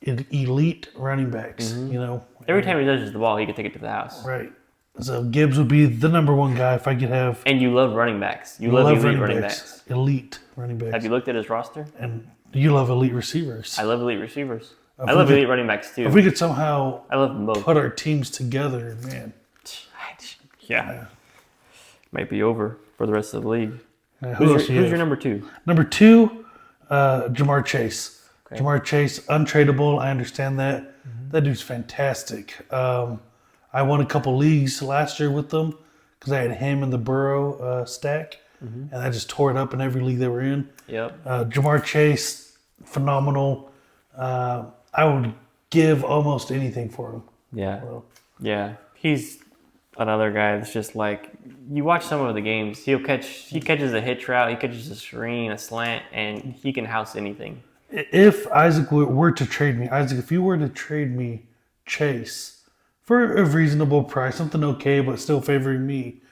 elite running backs. Every time he touches the ball, he could take it to the house. Right. So Gibbs would be the number 1 guy if I could have. And you love running backs. You love elite running backs. Elite running backs. Have you looked at his roster? And you love elite receivers. I love elite receivers. I love elite running backs too. If we could somehow I love them both. put our teams together, man. Yeah. Might be over for the rest of the league. Who's your number 2? Number 2, Jamar Chase. Okay. Jamar Chase, untradeable. I understand that. That dude's fantastic. I won a couple leagues last year with them because I had him in the Burrow stack, and I just tore it up in every league they were in. Yep. Jamar Chase, phenomenal. I would give almost anything for him. Yeah. So, Yeah. He's another guy that's just like, you watch some of the games, he catches a hitch route, he catches a screen, a slant, and he can house anything. if Isaac were to trade me, if you were to trade me Chase for a reasonable price, something okay but still favoring me,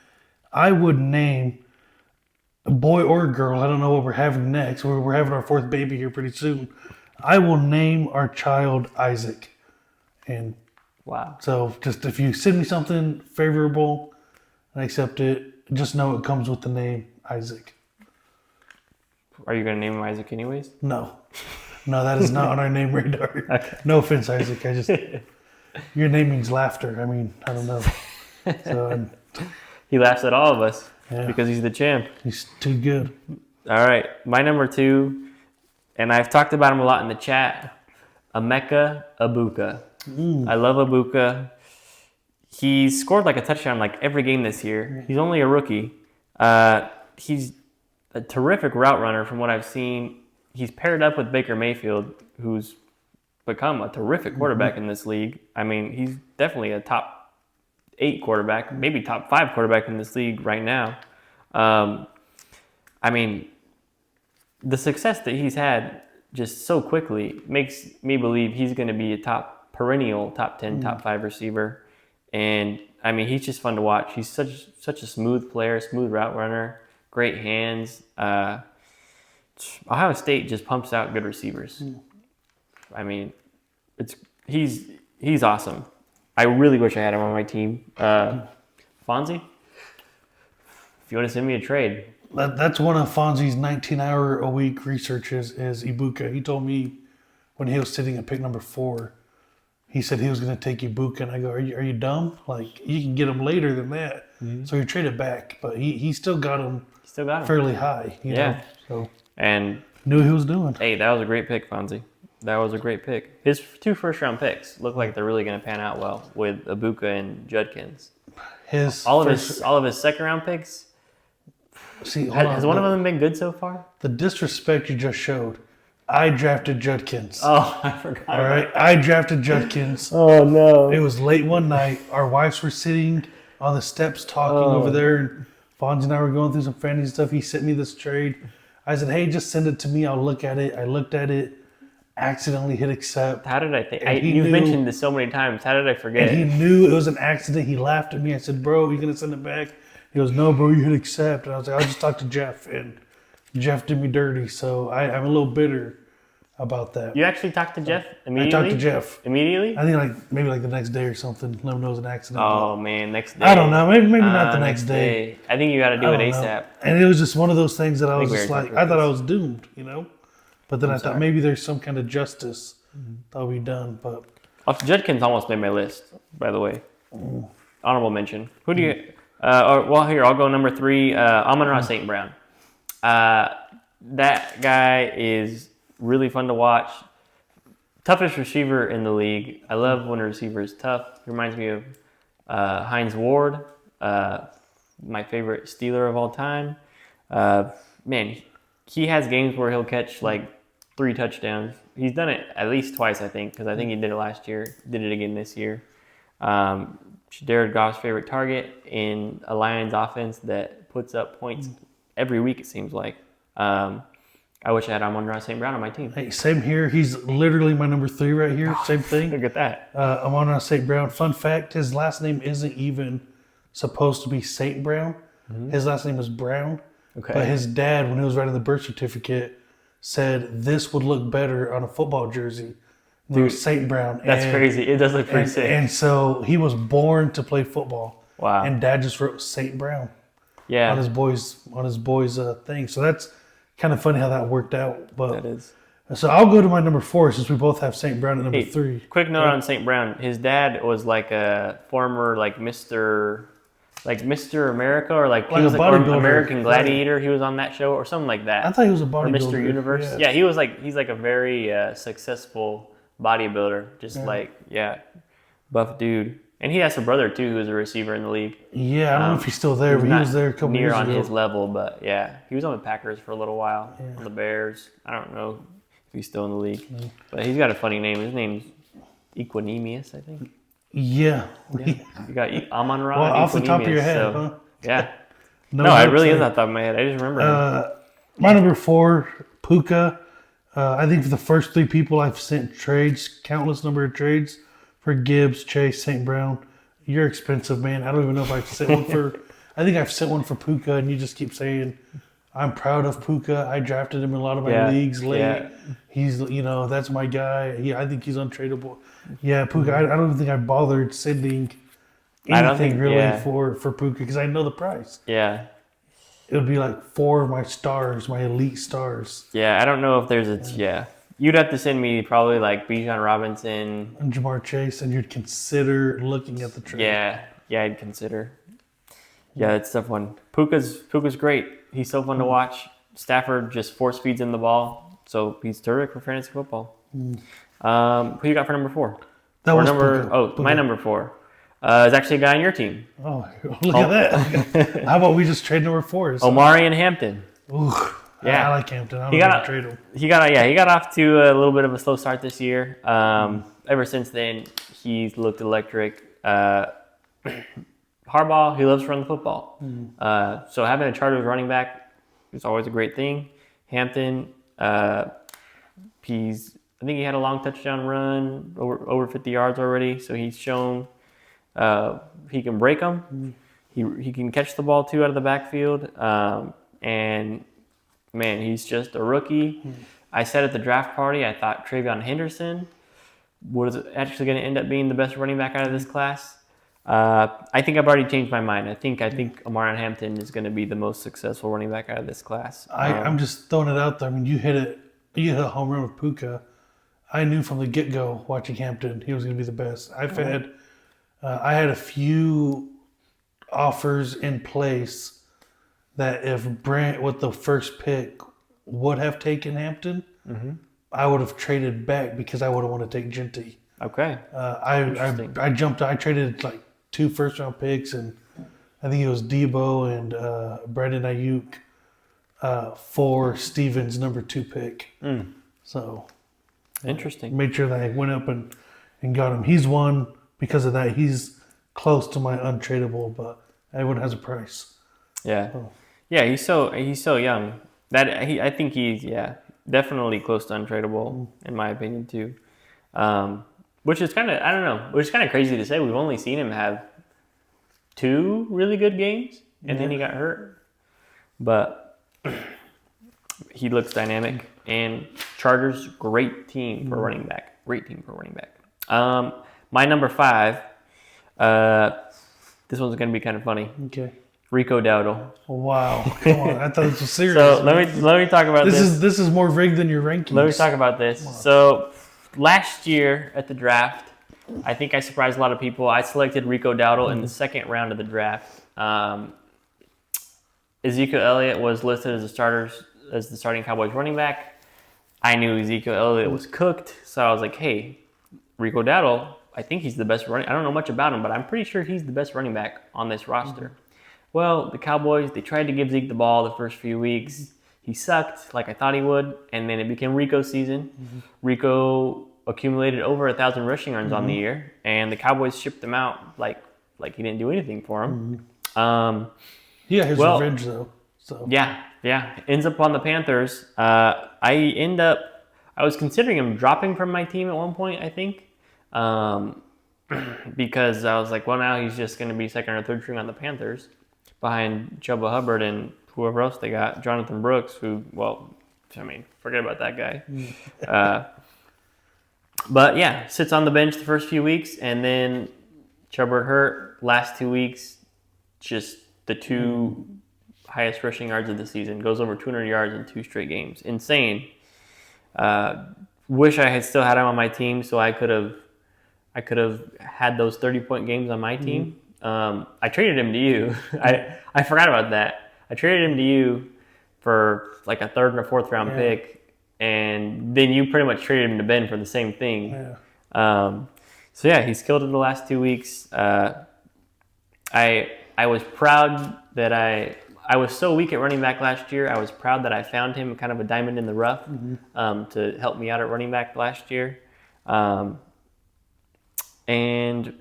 I would name a boy or girl. I don't know what we're having next. We're having our 4th baby here pretty soon. I will name our child Isaac. And Wow. so just if you send me something favorable and I accept it, just know it comes with the name Isaac. Are you going to name him Isaac anyways? No, that is not on our name radar. Okay. No offense, Isaac. Your name means laughter. I mean, I don't know. So He laughs at all of us Yeah. because he's the champ. he's too good. All right. My number 2, and I've talked about him a lot in the chat, Emeka Ibuka. I love Ibuka. He's scored like a touchdown like every game this year. He's only a rookie. He's a terrific route runner from what I've seen. He's paired up with Baker Mayfield, who's become a terrific quarterback in this league. I mean, he's definitely a top 8 quarterback, maybe top 5 quarterback in this league right now. I mean, the success that he's had just so quickly makes me believe he's going to be a perennial top 10, top 5 receiver. And I mean, he's just fun to watch. He's such a smooth player, smooth route runner, great hands. Ohio State just pumps out good receivers. I mean, he's awesome. I really wish I had him on my team. Fonzie, if you want to send me a trade. That's one of Fonzie's 19-hour-a-week researches is Ibuka. He told me when he was sitting at pick number 4, he said he was going to take Ibuka, and I go, are you dumb? Like, you can get him later than that. So he traded back, but he still got him fairly high. You know? So and knew what he was doing. Hey, that was a great pick, Fonzie. That was a great pick. His 2 first-round picks look like they're really going to pan out well with Ibuka and Judkins. All of his second-round picks. See, has one of them been good so far? The disrespect you just showed. I drafted Judkins. Oh, I forgot. All right, I drafted Judkins. Oh no! It was late one night. Our wives were sitting on the steps talking over there, and Fonzie and I were going through some fantasy stuff. He sent me this trade. I said, "Hey, just send it to me. I'll look at it." I looked at it, accidentally hit accept. How did I think? You've mentioned this so many times. How did I forget? And he knew it was an accident. He laughed at me. I said, "Bro, you gonna send it back?" He goes, "No, bro, you hit accept." And I was like, "I'll just talk to Jeff." And Jeff did me dirty, so I'm a little bitter about that. You actually talked to Jeff immediately? I talked to Jeff. Immediately? I think maybe the next day or something. Let him know it was an accident. Oh, man, next day. I don't know. Maybe not the next day. I think you got to do it ASAP. And it was just one of those things that I was just like, I thought I was doomed, you know? But then I thought maybe there's some kind of justice that'll be done. But Judkins almost made my list, by the way. Honorable mention. Who do you... here, I'll go number 3. Amon-Ra St. Brown. That guy is really fun to watch. Toughest receiver in the league. I love when a receiver is tough. He reminds me of Hines Ward, my favorite Steeler of all time. Man, he has games where he'll catch like 3 touchdowns. He's done it at least twice, I think, because I think he did it last year. Did it again this year. Jared Goff's favorite target in a Lions offense that puts up points every week, it seems like. I wish I had Amon-Ra St. Brown on my team. Hey, same here. He's literally my number 3 right here. Same thing. Look at that. Amon-Ra St. Brown. Fun fact, his last name isn't even supposed to be St. Brown. His last name is Brown. Okay. But his dad, when he was writing the birth certificate, said this would look better on a football jersey. Dude, St. Brown. That's crazy. It does look pretty sick. And so he was born to play football. Wow. And dad just wrote St. Brown. Yeah. On his boys' thing. So that's kind of funny how that worked out. But that is. So I'll go to my number 4 since we both have St. Brown at number 3. Quick note on St. Brown. His dad was like a former Mr. America or he was American Gladiator. He was on that show or something like that. I thought he was a bodybuilder. Mr. Universe. Yeah, he's like a very successful bodybuilder. Just buff dude. And he has a brother too who's a receiver in the league. Yeah, I don't know if he's still there, but he was there a couple years ago. Near on his level, but yeah. He was on the Packers for a little while, on the Bears. I don't know if he's still in the league. But he's got a funny name. His name's Equanimous, I think. Yeah. You got Amon-Ra. Well, off the top of your head, huh? Yeah. No, it really is off the top of my head. I just remember. My number 4, Puka. I think for the first 3 people I've sent trades, countless number of trades for Gibbs, Chase, St. Brown. You're expensive, man. I don't even know if I've sent one for. I think I've sent one for Puka, and you just keep saying, "I'm proud of Puka. I drafted him in a lot of my leagues late. Yeah. He's, that's my guy. I think he's untradeable." Yeah, Puka. I don't even think I bothered sending anything really for Puka because I know the price. Yeah. It would be like 4 of my stars, my elite stars. Yeah, I don't know if there's You'd have to send me probably like Bijan Robinson. And Jamar Chase, and you'd consider looking at the trade. Yeah, I'd consider. Yeah, it's a tough one. Puka's great. He's so fun to watch. Stafford just force feeds him the ball. So he's terrific for fantasy football. Who you got for number 4? That or was number. Puka. My Puka. number 4 is actually a guy on your team, Oh, look at that. How about we just trade number 4? So, Omari and Hampton. ooh, Yeah. I like Hampton. I He don't got trade him. he got off to a little bit of a slow start this year. Ever since then, he's looked electric. Harbaugh, he loves to run the football. So having a Chargers running back is always a great thing. Hampton, I think he had a long touchdown run, over 50 yards already. So he's shown he can break them. He can catch the ball too out of the backfield. And man, he's just a rookie. I said at the draft party, I thought Travion Henderson was actually going to end up being the best running back out of this class. I think I've already changed my mind. I think Omarion Hampton is going to be the most successful running back out of this class. I'm just throwing it out there. I mean, you hit a home run with Puka. I knew from the get-go watching Hampton he was going to be the best. I had a few offers in place that if Brent with the first pick would have taken Hampton, I would have traded back because I would have wanted to take Genty. Okay. I traded like 2 first-round picks, and I think it was Debo and Brandon Ayuk for Stevens' number 2 pick. So Interesting. made sure that I went up and got him. He's one because of that. He's close to my untradeable, but everyone has a price. Yeah. Oh. Yeah, he's so young. I think he's definitely close to untradeable in my opinion too. Which is kind of crazy to say. We've only seen him have 2 really good games, and then he got hurt. But he looks dynamic, and Chargers, great team for running back. Great team for running back. My number 5. This one's going to be kind of funny. Okay. Rico Dowdle. Wow. Come on. I thought this was serious. So let me talk about this. This is more rigged than your rankings. Let me talk about this. So last year at the draft, I think I surprised a lot of people. I selected Rico Dowdle in the second round of the draft. Ezekiel Elliott was listed as the starting Cowboys running back. I knew Ezekiel Elliott was cooked, so I was like, hey, Rico Dowdle, I think he's the best running. I don't know much about him, but I'm pretty sure he's the best running back on this roster. Well, the Cowboys, they tried to give Zeke the ball the first few weeks. He sucked like I thought he would, and then it became Rico's season. Rico accumulated over 1,000 rushing yards on the year, and the Cowboys shipped him out like he didn't do anything for him. His revenge though. So Yeah. Ends up on the Panthers. I was considering him dropping from my team at one point, I think. Because I was like, well, now he's just going to be second or third string on the Panthers behind Chuba Hubbard and whoever else they got, Jonathan Brooks, who, well, I mean, forget about that guy. But yeah, sits on the bench the first few weeks, and then Chuba hurt. Last 2 weeks, just the 2 highest rushing yards of the season. Goes over 200 yards in 2 straight games. Insane. Wish I had still had him on my team so I could have had those 30-point games on my team. I traded him to you. I forgot about that. I traded him to you for like a 3rd and a 4th round pick, and then you pretty much traded him to Ben for the same thing. So yeah, he's killed it the last 2 weeks. I was proud that I was so weak at running back last year. I was proud that I found him kind of a diamond in the rough to help me out at running back last year. And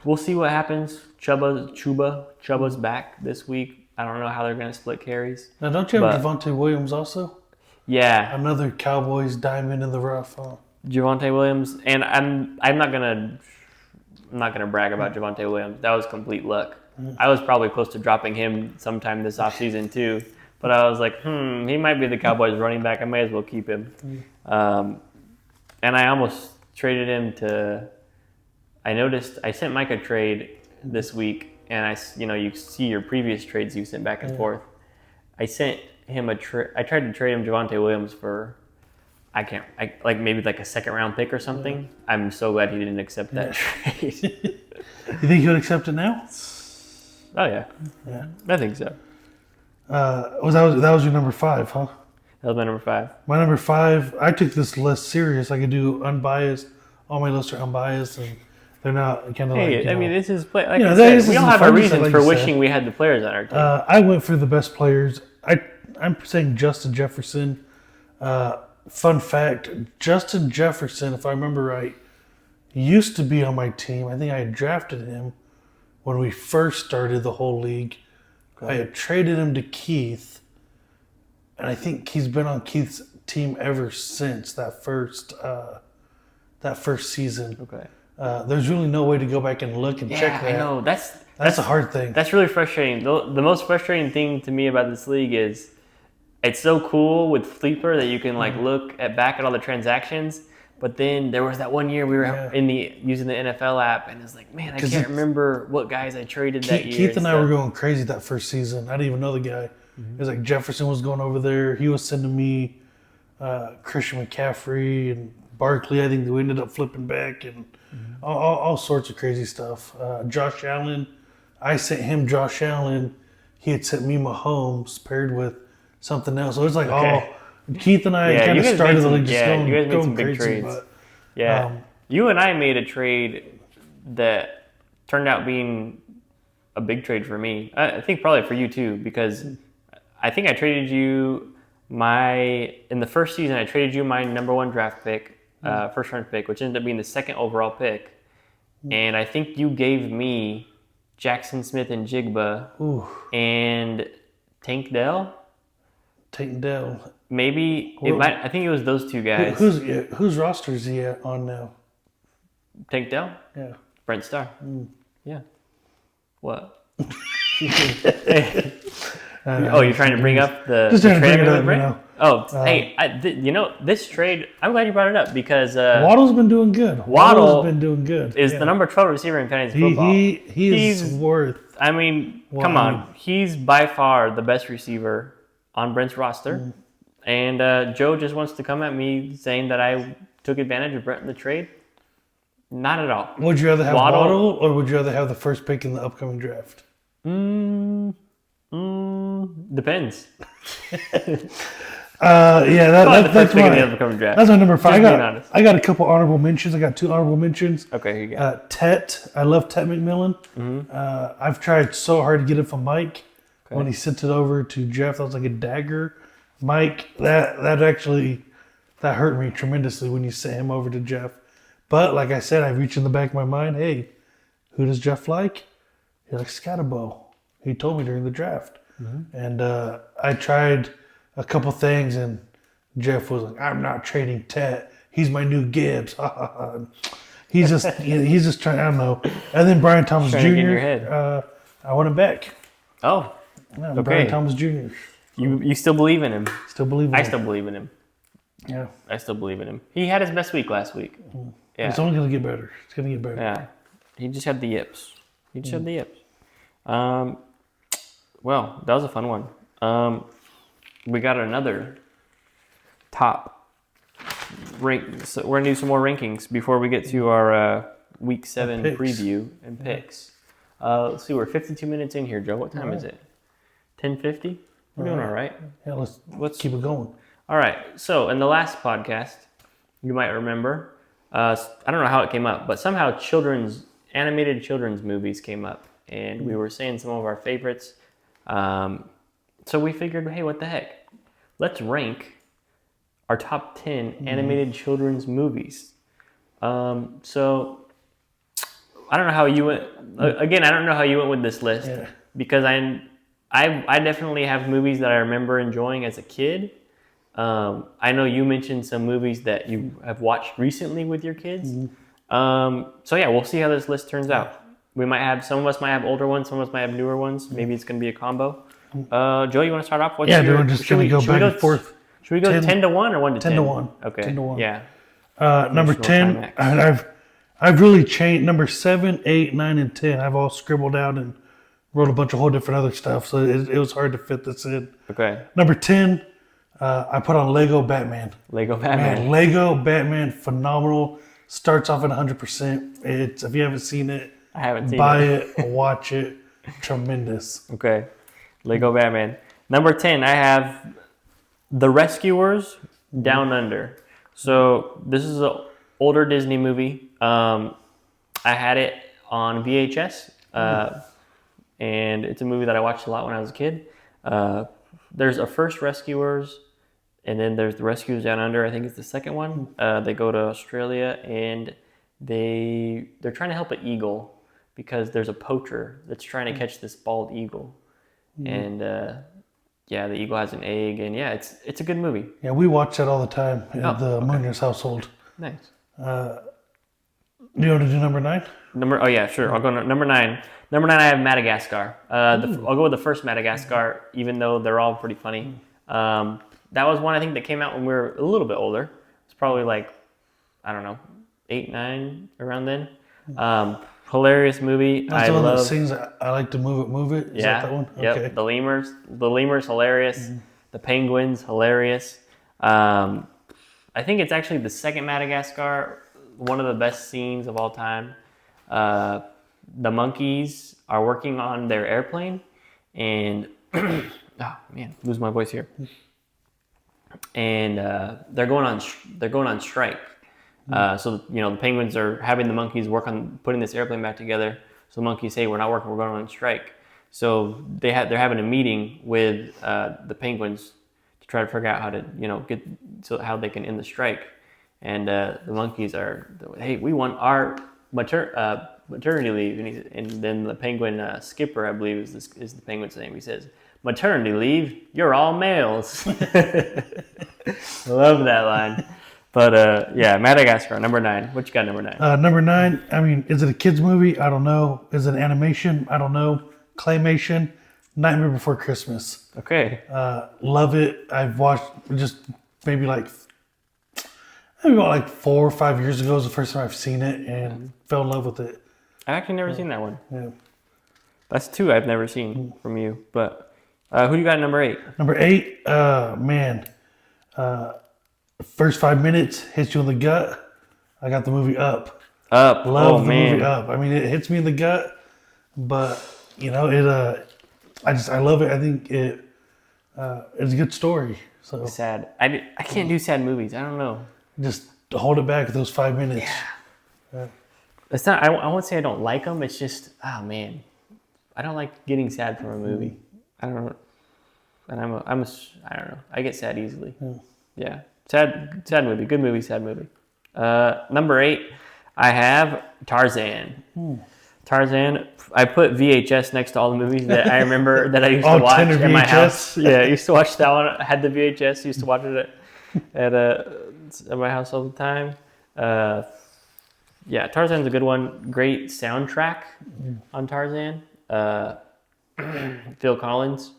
we'll see what happens. Chuba's back this week. I don't know how they're going to split carries. Now, don't you have Javonte Williams also? Yeah, Another Cowboys diamond in the rough, huh? Javonte Williams, and I'm not gonna brag about Javonte Williams. That was complete luck. I was probably close to dropping him sometime this offseason too, but I was like, he might be the Cowboys running back. I may as well keep him. And I almost traded him to. I noticed I sent Mike a trade this week, and you see your previous trades you sent back and forth. I sent him I tried to trade him Javonte Williams for. Maybe like a 2nd round pick or something. I'm so glad he didn't accept that trade. You think he'll accept it now? Oh yeah. I think so. That was your number 5, huh? That was my number 5. My number 5, I took this less serious. I could do unbiased, all my lists are unbiased and they're not kind of Hey, like. I mean, this is play. Like you know, I that said, is we all just have our fun, just reasons like for you wishing said. we had the players on our team. I went for the best players. I'm saying Justin Jefferson. Fun fact: Justin Jefferson, if I remember right, used to be on my team. I think I had drafted him when we first started the whole league. I had traded him to Keith, and I think he's been on Keith's team ever since that first season. Okay. There's really no way to go back and look and check that. I know. That's a hard thing. That's really frustrating. The most frustrating thing to me about this league is it's so cool with Fleeper that you can like look back at all the transactions. But then there was that one year we were using the NFL app, and it's like, man, I can't remember what guys I traded that year. Keith and I were going crazy that first season. I didn't even know the guy. It was like Jefferson was going over there. He was sending me Christian McCaffrey and Barkley. I think we ended up flipping back and all sorts of crazy stuff. Josh Allen, I sent him Josh Allen. He had sent me Mahomes paired with something else. So it was like all Keith and I kind of started the league just going big crazy. trades. But, you and I made a trade that turned out being a big trade for me. I think probably for you too, because I think I traded you in the first season, I traded you my number 1 draft pick, first round pick, which ended up being the 2nd overall pick. And I think you gave me Jackson Smith and Jigba and Tank Dell. Maybe I think it was those two guys. Whose roster is he on now? Tank Dell? Yeah. Brent Starr. Yeah. What? You're trying to bring up the trade with Brent? This trade, I'm glad you brought it up because Waddle's been doing good. Waddle's been doing good. Is the number 12 receiver in fantasy football. He's worth. I mean, come on. He's by far the best receiver on Brent's roster. And Joe just wants to come at me saying that I took advantage of Brent in the trade. Not at all. Would you rather have Waddle or would you rather have the first pick in the upcoming draft? Depends. That's my number 5. I got a couple honorable mentions. I got 2 honorable mentions. Okay, here you go. Tet. I love Tet McMillan. I've tried so hard to get it from Mike. Okay. When he sent it over to Jeff, that was like a dagger. Mike, that hurt me tremendously when you sent him over to Jeff. But like I said, I reached in the back of my mind, hey, who does Jeff like? He likes Scatterbo. He told me during the draft. And I tried a couple things, and Jeff was like, I'm not trading Tet. He's my new Gibbs. he's just trying, I don't know. And then Brian Thomas Jr. Trying to get in your head. I want him back. Oh, okay. Brian Thomas Jr. You still believe in him? Still believe in him. I still believe in him. Yeah. I still believe in him. He had his best week last week. Yeah. It's only going to get better. It's going to get better. Yeah. He just had the yips. Well, that was a fun one. We got another top rank. So we're going to do some more rankings before we get to our week 7 preview and picks. Let's see, we're 52 minutes in here, Joe. What time is it? 10:50? We're doing all right. Yeah, let's keep it going. All right. So in the last podcast, you might remember, I don't know how it came up, but somehow animated children's movies came up, and we were saying some of our favorites. So we figured, hey, what the heck? Let's rank our top 10 animated children's movies. So I don't know how you went. Again, I don't know how you went with this list because I definitely have movies that I remember enjoying as a kid. I know you mentioned some movies that you have watched recently with your kids. So yeah, we'll see how this list turns out. Some of us might have older ones, some of us might have newer ones. Maybe it's going to be a combo. Joe, you want to start off? We're just going to go back and forth. Should we go 10 to 1 or 1 to 10? 10 to 1. Okay. 10 to 1. Yeah. Number 10, and I've really changed. Number 7, 8, 9, and 10. I've all scribbled out and wrote a bunch of whole different other stuff, so it was hard to fit this in. Okay. Number 10, I put on Lego Batman. Lego Batman. Man, Lego Batman, phenomenal. Starts off at 100%. If you haven't seen it, I haven't seen buy it, watch it. Tremendous. Okay. Lego Batman. Number 10, I have The Rescuers Down Under. So this is older Disney movie. I had it on VHS, and it's a movie that I watched a lot when I was a kid. There's a First Rescuers, and then there's the Rescuers Down Under. I think it's the second one. They go to Australia, and they're trying to help an eagle because there's a poacher that's trying to catch this bald eagle, and the eagle has an egg, and it's a good movie. Yeah, we watch that all the time in the Munoz household. Nice. Do you want to do number 9? Oh yeah, sure. I'll go number 9. Number 9, I have Madagascar. I'll go with the first Madagascar, even though they're all pretty funny. That was one I think that came out when we were a little bit older. It's probably like, I don't know, 8, 9 around then. Hilarious movie. That's the one that sings I like to move it. Is that one? Yep. Okay. The lemurs hilarious. The penguins hilarious. I think it's actually the second Madagascar, one of the best scenes of all time. The monkeys are working on their airplane, and lose my voice here. And they're going on strike. So the penguins are having the monkeys work on putting this airplane back together. So the monkeys say, "We're not working. We're going on strike." So they're having a meeting with the penguins to try to figure out how to how they can end the strike. And the monkeys are, "Hey, we want our maternity leave." And then the penguin skipper, I believe, is the penguin's name. He says, "Maternity leave? You're all males." Love that line. But Madagascar, number 9. What you got, number 9? Number 9, I mean, is it a kid's movie? I don't know. Is it animation? I don't know. Claymation, Nightmare Before Christmas. Okay. Love it. I've watched just maybe about 4 or 5 years ago is the first time I've seen it and fell in love with it. I've actually never seen that one. Yeah. That's 2 I've never seen from you. But who you got at number 8? Number 8, first 5 minutes hits you in the gut. I got the movie Up. Love the movie Up. I mean, it hits me in the gut, but I love it. I think it's a good story. So sad. I can't do sad movies. I don't know. Just hold it back those 5 minutes. Yeah. It's not. I won't say I don't like them. It's just, I don't like getting sad from a movie. I don't know. And I don't know. I get sad easily. Yeah. Sad movie. Good movie, sad movie. Number 8, I have Tarzan. Tarzan. I put VHS next to all the movies that I remember that I used to watch at my house. Yeah, I used to watch that one. I had the VHS. Used to watch it at my house all the time. Tarzan's a good one. Great soundtrack on Tarzan. Phil Collins.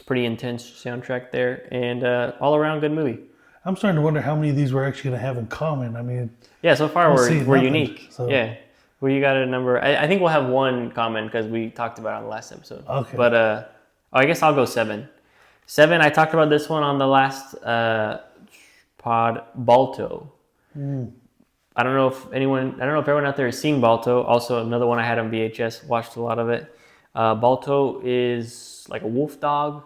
Pretty intense soundtrack there, and all around good movie. I'm starting to wonder how many of these we're actually going to have in common. I mean, so far we're unique. So. Yeah, where you got a number? I think we'll have one common because we talked about it on the last episode. Okay. But I guess I'll go 7. 7. I talked about this one on the last pod. Balto. I don't know if everyone out there has seen Balto. Also, another one I had on VHS. Watched a lot of it. Balto is like a wolf dog,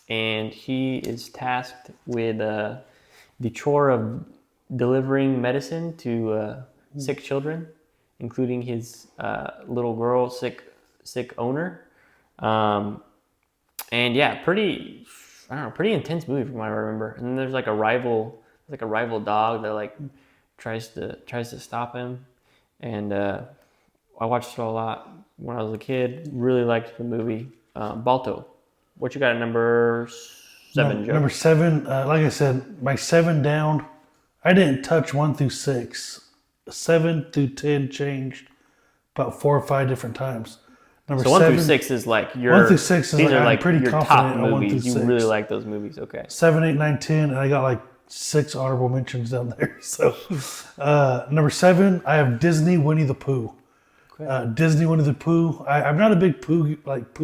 and he is tasked with the chore of delivering medicine to sick children, including his little girl sick owner. Pretty intense movie from what I remember. And then there's like a rival dog that tries to stop him, and I watched it a lot when I was a kid. Really liked the movie. Balto. What you got at number 7, Joe? Number 7, like I said, my 7 down, I didn't touch 1 through 6. 7 through 10 changed about 4 or 5 different times. So 1 through 6 is like your... 1 through 6 is I'm pretty your confident top on 1 through movies. 6. You really like those movies, okay. 7, 8, 9, 10, and I got 6 honorable mentions down there. So, number 7, I have Disney Winnie the Pooh. Okay. Disney Winnie the Pooh. I'm not a big Pooh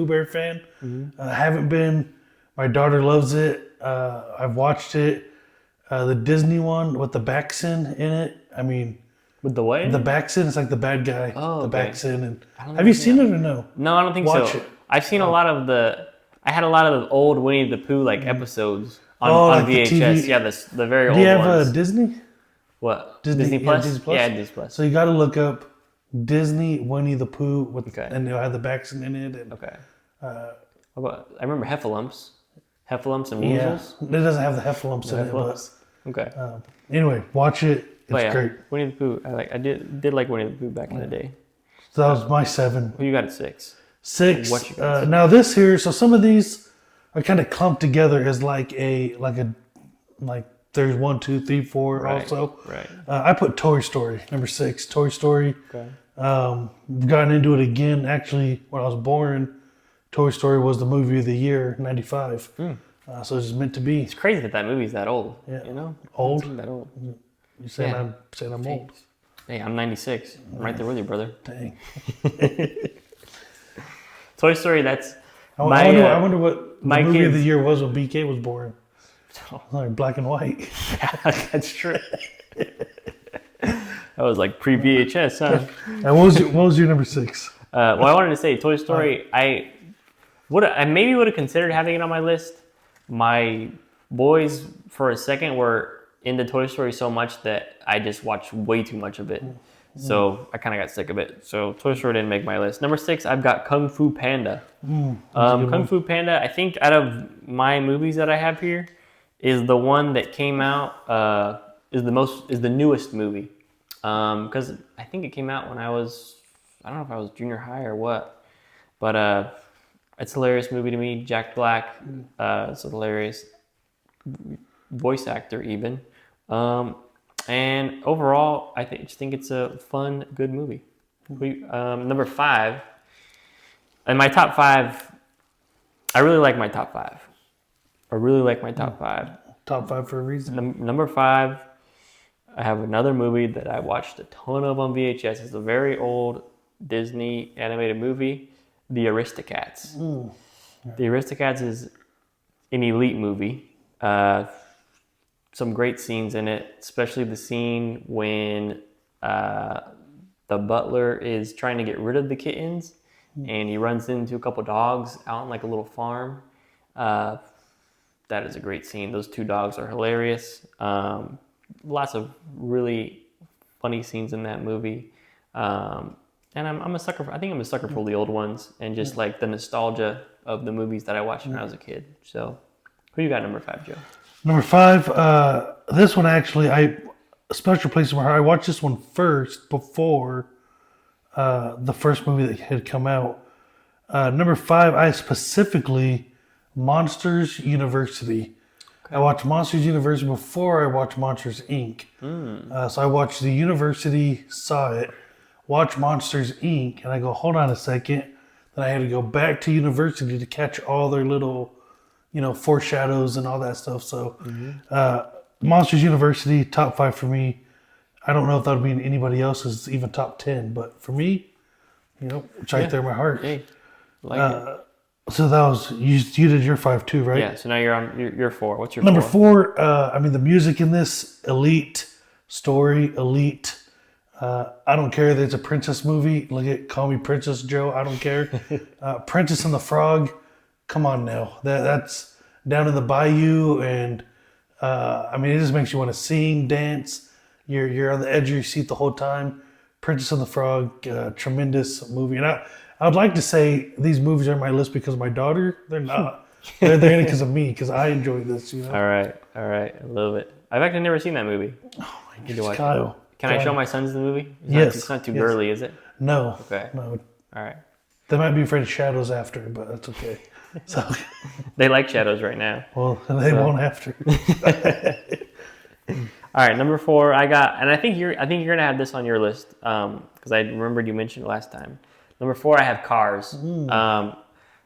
Bear fan. I haven't been. My daughter loves it. I've watched it. The Disney one with the Baxen in it. I mean, with the what? The Baxen. It's like the bad guy. Oh, the okay. Baxen. And have you seen it or no? No, I don't think Watch so. it. I've seen a lot of the. I had a lot of the old Winnie the Pooh episodes on VHS. the TV. Yeah, the very old Do you have ones. Disney? What? Disney Plus? Disney Plus? Yeah, Disney Plus. So you got to look up Disney Winnie the Pooh Okay. and they'll have the vaccine in it. And, Okay. I remember Heffalumps. Heffalumps and yeah, measles. it doesn't have the heffalumps in it, but Okay. anyway, watch it. It's But yeah, great. Winnie the Pooh. I did like Winnie the Pooh back in the day. So that was my 7. Who you got at 6? 6. What you got? Now this here, so some of these are kind of clumped together as like there's 1, 2, 3, 4 Right. also. Right. I put Toy Story, number 6. Toy Story. Okay. Gotten into it again. Actually, when I was born, Toy Story was the movie of the year, 95. So it's meant to be. It's crazy that movie's that old. Yeah. You know? Old? It's that old. You saying Yeah. I'm old? Hey, I'm 96. I'm right there with you, brother. Dang. Toy Story. That's I my. wonder what the my movie of kids- the year was when BK was born. Like black and white. That's true. That was like pre VHS, huh? And what was your number 6? Well, I wanted to say Toy Story. I maybe would have considered having it on my list. My boys, for a second, were into Toy Story so much that I just watched way too much of it. So I kind of got sick of it. So Toy Story didn't make my list. Number 6, I've got Kung Fu Panda. Kung Fu Panda, I think out of my movies that I have here, is the one that came out, is the newest movie. Because I think it came out when I don't know if I was junior high or what, but it's a hilarious movie to me. Jack Black, is a hilarious voice actor even. And overall, I just think it's a fun, good movie. Number 5, and my top 5, I really like my top 5. I really like my top 5. Top 5 for a reason. Number 5, I have another movie that I watched a ton of on VHS. It's a very old Disney animated movie, The Aristocats. The Aristocats is an elite movie. Some great scenes in it, especially the scene when the butler is trying to get rid of the kittens and he runs into a couple dogs out on like a little farm. That is a great scene. Those 2 dogs are hilarious. Lots of really funny scenes in that movie. And I'm a sucker I think I'm a sucker for the old ones and just like the nostalgia of the movies that I watched when I was a kid. So who you got number 5, Joe? Number 5, this one actually, a special place in my heart. I watched this one first before the first movie that had come out. Number 5, I specifically Monsters University. Okay. I watched Monsters University before I watched Monsters Inc. So I watched the University, saw it, watched Monsters Inc. And I go, hold on a second. Then I had to go back to University to catch all their little, foreshadows and all that stuff. So Monsters University, top 5 for me. I don't know if that would be in anybody else's even top 10, but for me, it's right there in my heart. Hey, it. So that was, you did your 5 too, right? Yeah, so now you're on your 4. What's your number 4? 4? The music in this, elite story, elite. I don't care that it's a princess movie. Call me Princess Joe. I don't care. Princess and the Frog. Come on now. That's down in the bayou, and it just makes you want to sing, dance. You're on the edge of your seat the whole time. Princess and the Frog, tremendous movie. And I would like to say these movies are on my list because of my daughter. They're not. They're in it because of me, because I enjoy this. All right. I love it. I've actually never seen that movie. Oh my goodness, Kyle. Can I show my sons the movie? Yes. It's not too girly, is it? No. Okay. No. All right. They might be afraid of shadows after, but that's okay. So, they like shadows right now. Well, they won't have to. All right, number 4, I got, and I think you're gonna have this on your list because I remembered you mentioned it last time. Number 4, I have Cars. I'm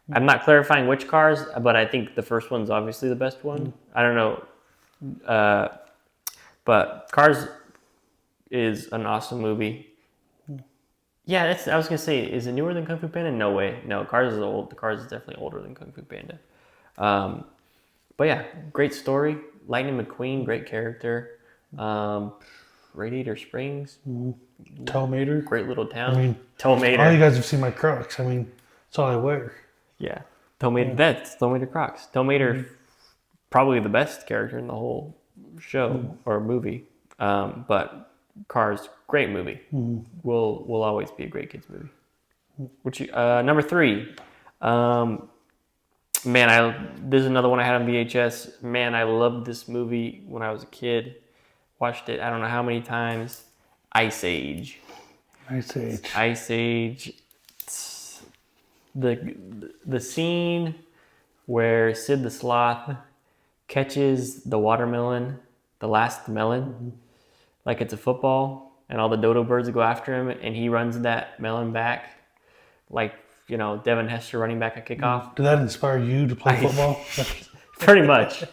not clarifying which Cars, but I think the first one's obviously the best one. I don't know, but Cars is an awesome movie. Yeah, I was gonna say, is it newer than Kung Fu Panda? No way. No, Cars is old. The Cars is definitely older than Kung Fu Panda. But yeah, great story. Lightning McQueen, great character. Radiator Springs, Tomater. great little town. I mean, Tomater. all you guys have seen my Crocs. That's all I wear. Yeah, Tomater. That's Tomater Crocs. Tomater, probably the best character in the whole show or movie. But Cars, great movie. Will always be a great kids movie. Number 3. This is another one I had on VHS. Man, I loved this movie when I was a kid. Watched it I don't know how many times. Ice Age. Ice Age. The scene where Sid the Sloth catches the watermelon, the last melon, like it's a football, and all the dodo birds go after him, and he runs that melon back, like, Devin Hester running back a kickoff. Did that inspire you to play football? Pretty much.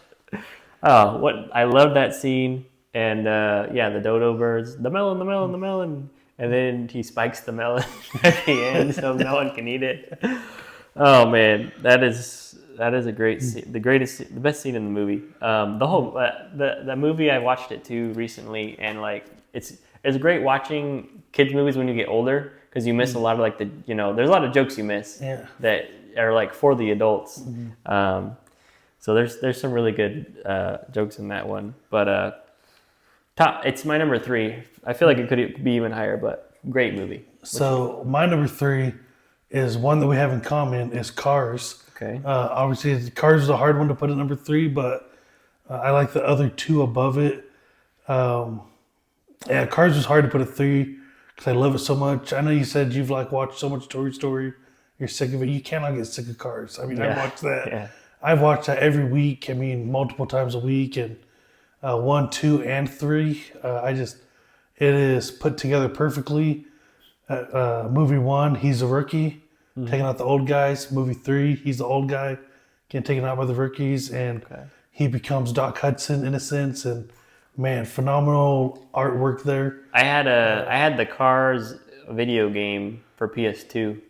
Oh, I love that scene. And the dodo birds, the melon. And then he spikes the melon at the end so no one can eat it. Oh man, that is a great scene, the best scene in the movie. The whole the movie, I watched it too recently, and like it's great watching kids movies when you get older, because you miss a lot of there's a lot of jokes you miss that are like for the adults. So there's some really good jokes in that one, but it's my number 3. I feel like it could be even higher, but great movie. So my number 3 is one that we have in common, is Cars. Okay. Obviously, Cars is a hard one to put at number 3, but I like the other 2 above it. Cars was hard to put at 3 because I love it so much. I know you said you've watched so much Toy Story, you're sick of it. You cannot get sick of Cars. I mean, I watched that. Yeah. I've watched that every week. I mean, multiple times a week, and 1, 2, and 3. It is put together perfectly. Movie 1, he's a rookie, taking out the old guys. Movie 3, he's the old guy, getting taken out by the rookies, and he becomes Doc Hudson in a sense. And man, phenomenal artwork there. I had the Cars video game for PS2.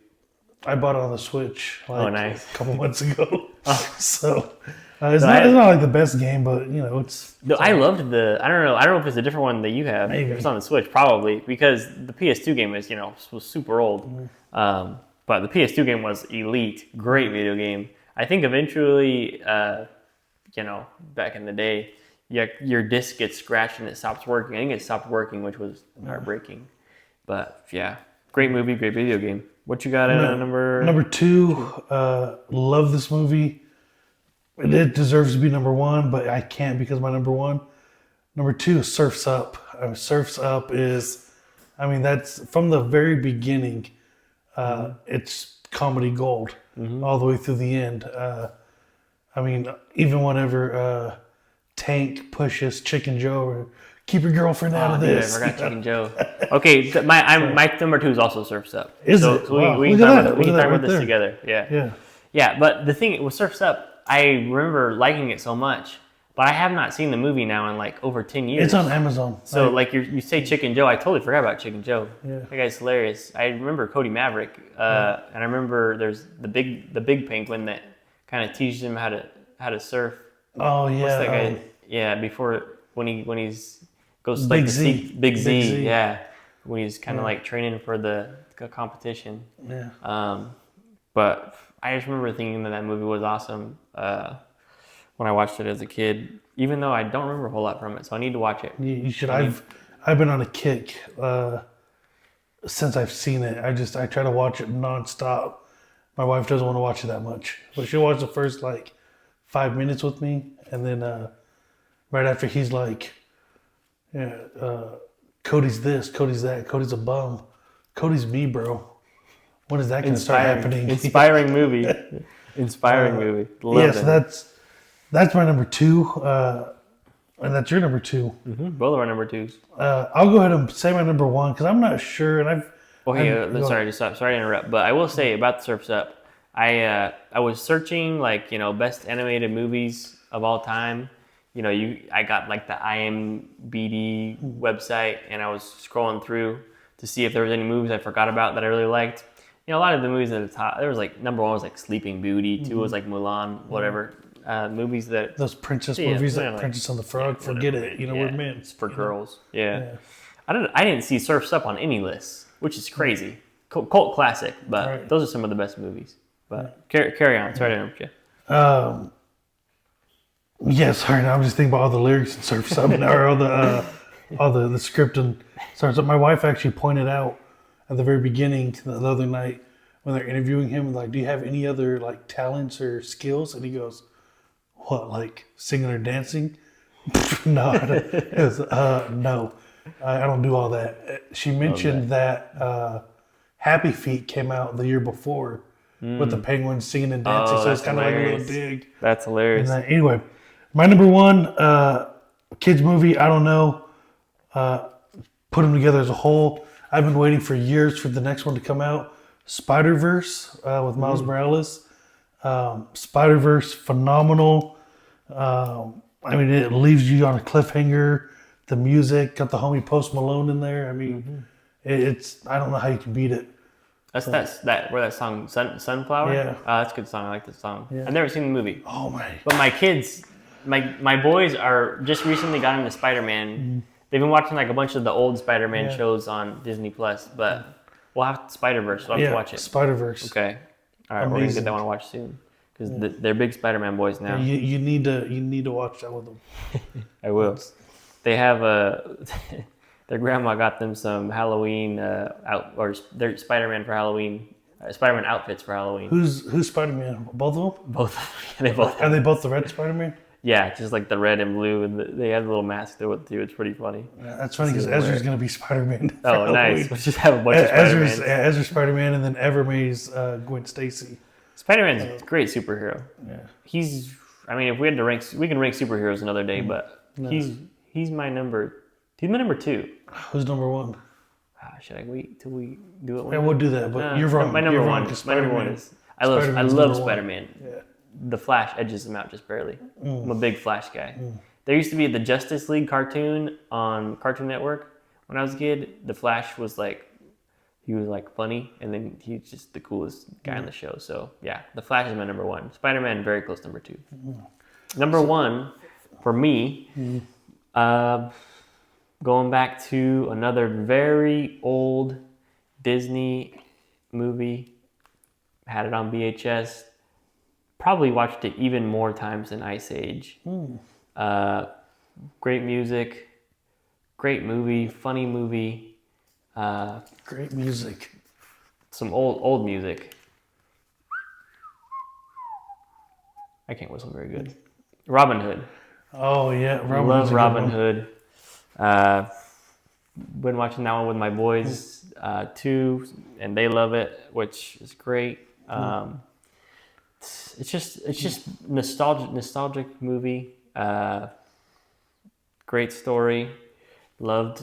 I bought it on the Switch nice. a couple months ago. So it's not like the best game, but it's. I loved I don't know if it's a different one that you have. Maybe. If it's on the Switch, probably, because the PS2 game was super old. But the PS2 game was elite, great video game. I think eventually, back in the day, your disc gets scratched and it stops working. I think it stopped working, which was heartbreaking. But yeah, great movie, great video game. What you got at number 2? Love this movie. It deserves to be number 1, but I can't because my number 1. Number 2 is Surf's Up. Surf's Up is, that's from the very beginning. It's comedy gold all the way through the end. Even whenever Tank pushes Chicken Joe, or keep your girlfriend out of this. I forgot Chicken Joe. Okay, my number 2 is also Surf's Up. We can talk about this together. Yeah. But the thing with Surf's Up, I remember liking it so much, but I have not seen the movie now in over 10 years. It's on Amazon. So you say Chicken Joe, I totally forgot about Chicken Joe. Yeah. That guy's hilarious. I remember Cody Maverick, and I remember there's the big penguin that kind of teaches him how to surf. Oh yeah. What's that guy? Yeah, before when he's goes Big Z. Big Z. Yeah, when he's kind of training for the competition. Yeah. But I just remember thinking that movie was awesome when I watched it as a kid, even though I don't remember a whole lot from it. So I need to watch it. You should. I've been on a kick since I've seen it. I try to watch it nonstop. My wife doesn't want to watch it that much, but she'll watch the first 5 minutes with me, and then right after he's Cody's this, Cody's that, Cody's a bum, Cody's me, bro. When is that going to start happening? Inspiring movie. Inspiring movie. Love it. That's my number 2, and that's your number 2. Mm-hmm. Both of our number 2s. I'll go ahead and say my number 1 because I'm not sure, and sorry to interrupt, but I will say about the Surf's Up. I was searching best animated movies of all time. I got the IMDb website, and I was scrolling through to see if there was any movies I forgot about that I really liked. A lot of the movies at the top, there was number 1 was Sleeping Beauty, 2 was Mulan, whatever. Movies that those princess movies, Princess and the Frog, forget it. We're men. It's for girls. Yeah. I didn't see Surf's Up on any list, which is crazy. Cult classic, but those are some of the best movies. But carry on. Sorry to interrupt you. Yeah, sorry. Now I'm just thinking about all the lyrics in Surf's Up, or all the all the script and starts up. My wife actually pointed out at the very beginning the other night when they're interviewing him, like, do you have any other like talents or skills? And he goes, what, like singing or dancing? No, I don't. He goes, no, I don't do all that. She mentioned that Happy Feet came out the year before with the penguins singing and dancing, so it's kind of like a little dig. That's hilarious. And then, anyway, my number one kids movie, I don't know, put them together as a whole. I've been waiting for years for the next one to come out. Spider-Verse with Miles Morales. Spider-Verse, phenomenal. I mean, it leaves you on a cliffhanger. The music, got the homie Post Malone in there. I mean, it's, I don't know how you can beat it. That's where that song Sunflower. Yeah. That's a good song. I like this song. Yeah. I've never seen the movie. Oh my! But my kids, my boys are just recently got into Spider-Man. They've been watching like a bunch of the old Spider-Man shows on Disney Plus. But we'll have Spider-Verse. So I'll have to watch it. Spider-Verse. Okay. All right, we're gonna get that one to watch soon because they're big Spider-Man boys now. You need to watch that with them. I will. They have their grandma got them some Halloween their Spider-Man for Halloween, Spider-Man outfits for Halloween. Who's Spider-Man? Both of them? Both. They both. Are they both the red Spider-Man? Yeah, just like the red and blue, and they had a little mask to it too. It's pretty funny. Yeah, that's funny because Ezra's gonna be Spider-Man. Oh, nice. Let's just have a bunch of Spider-Mans. Ezra's Spider-Man, and then Evermay's Gwen Stacy. Spider-Man's a great superhero. Yeah. I mean, if we had to rank, we can rank superheroes another day, but he's my number. He's my number 2. Who's number 1? Should I wait till we do it? Yeah, we'll do that. But you're wrong. My number you're one. Wrong, my number one is I love Spider-Man. Yeah. The Flash edges him out just barely. I'm a big Flash guy. There used to be the Justice League cartoon on Cartoon Network when I was a kid. The Flash was like, he was like funny, and then he's just the coolest guy on the show. So yeah, the Flash is my number 1. Spider-Man very close number 2. Number 1 for me. Going back to another very old Disney movie, had it on VHS, probably watched it even more times than Ice Age. Great music, great movie, funny movie. Great music. Some old music. I can't whistle very good. Robin Hood. Oh yeah, Love Robin Hood. Been watching that one with my boys too, and they love it, which is great. It's just nostalgic movie. Great story. Loved,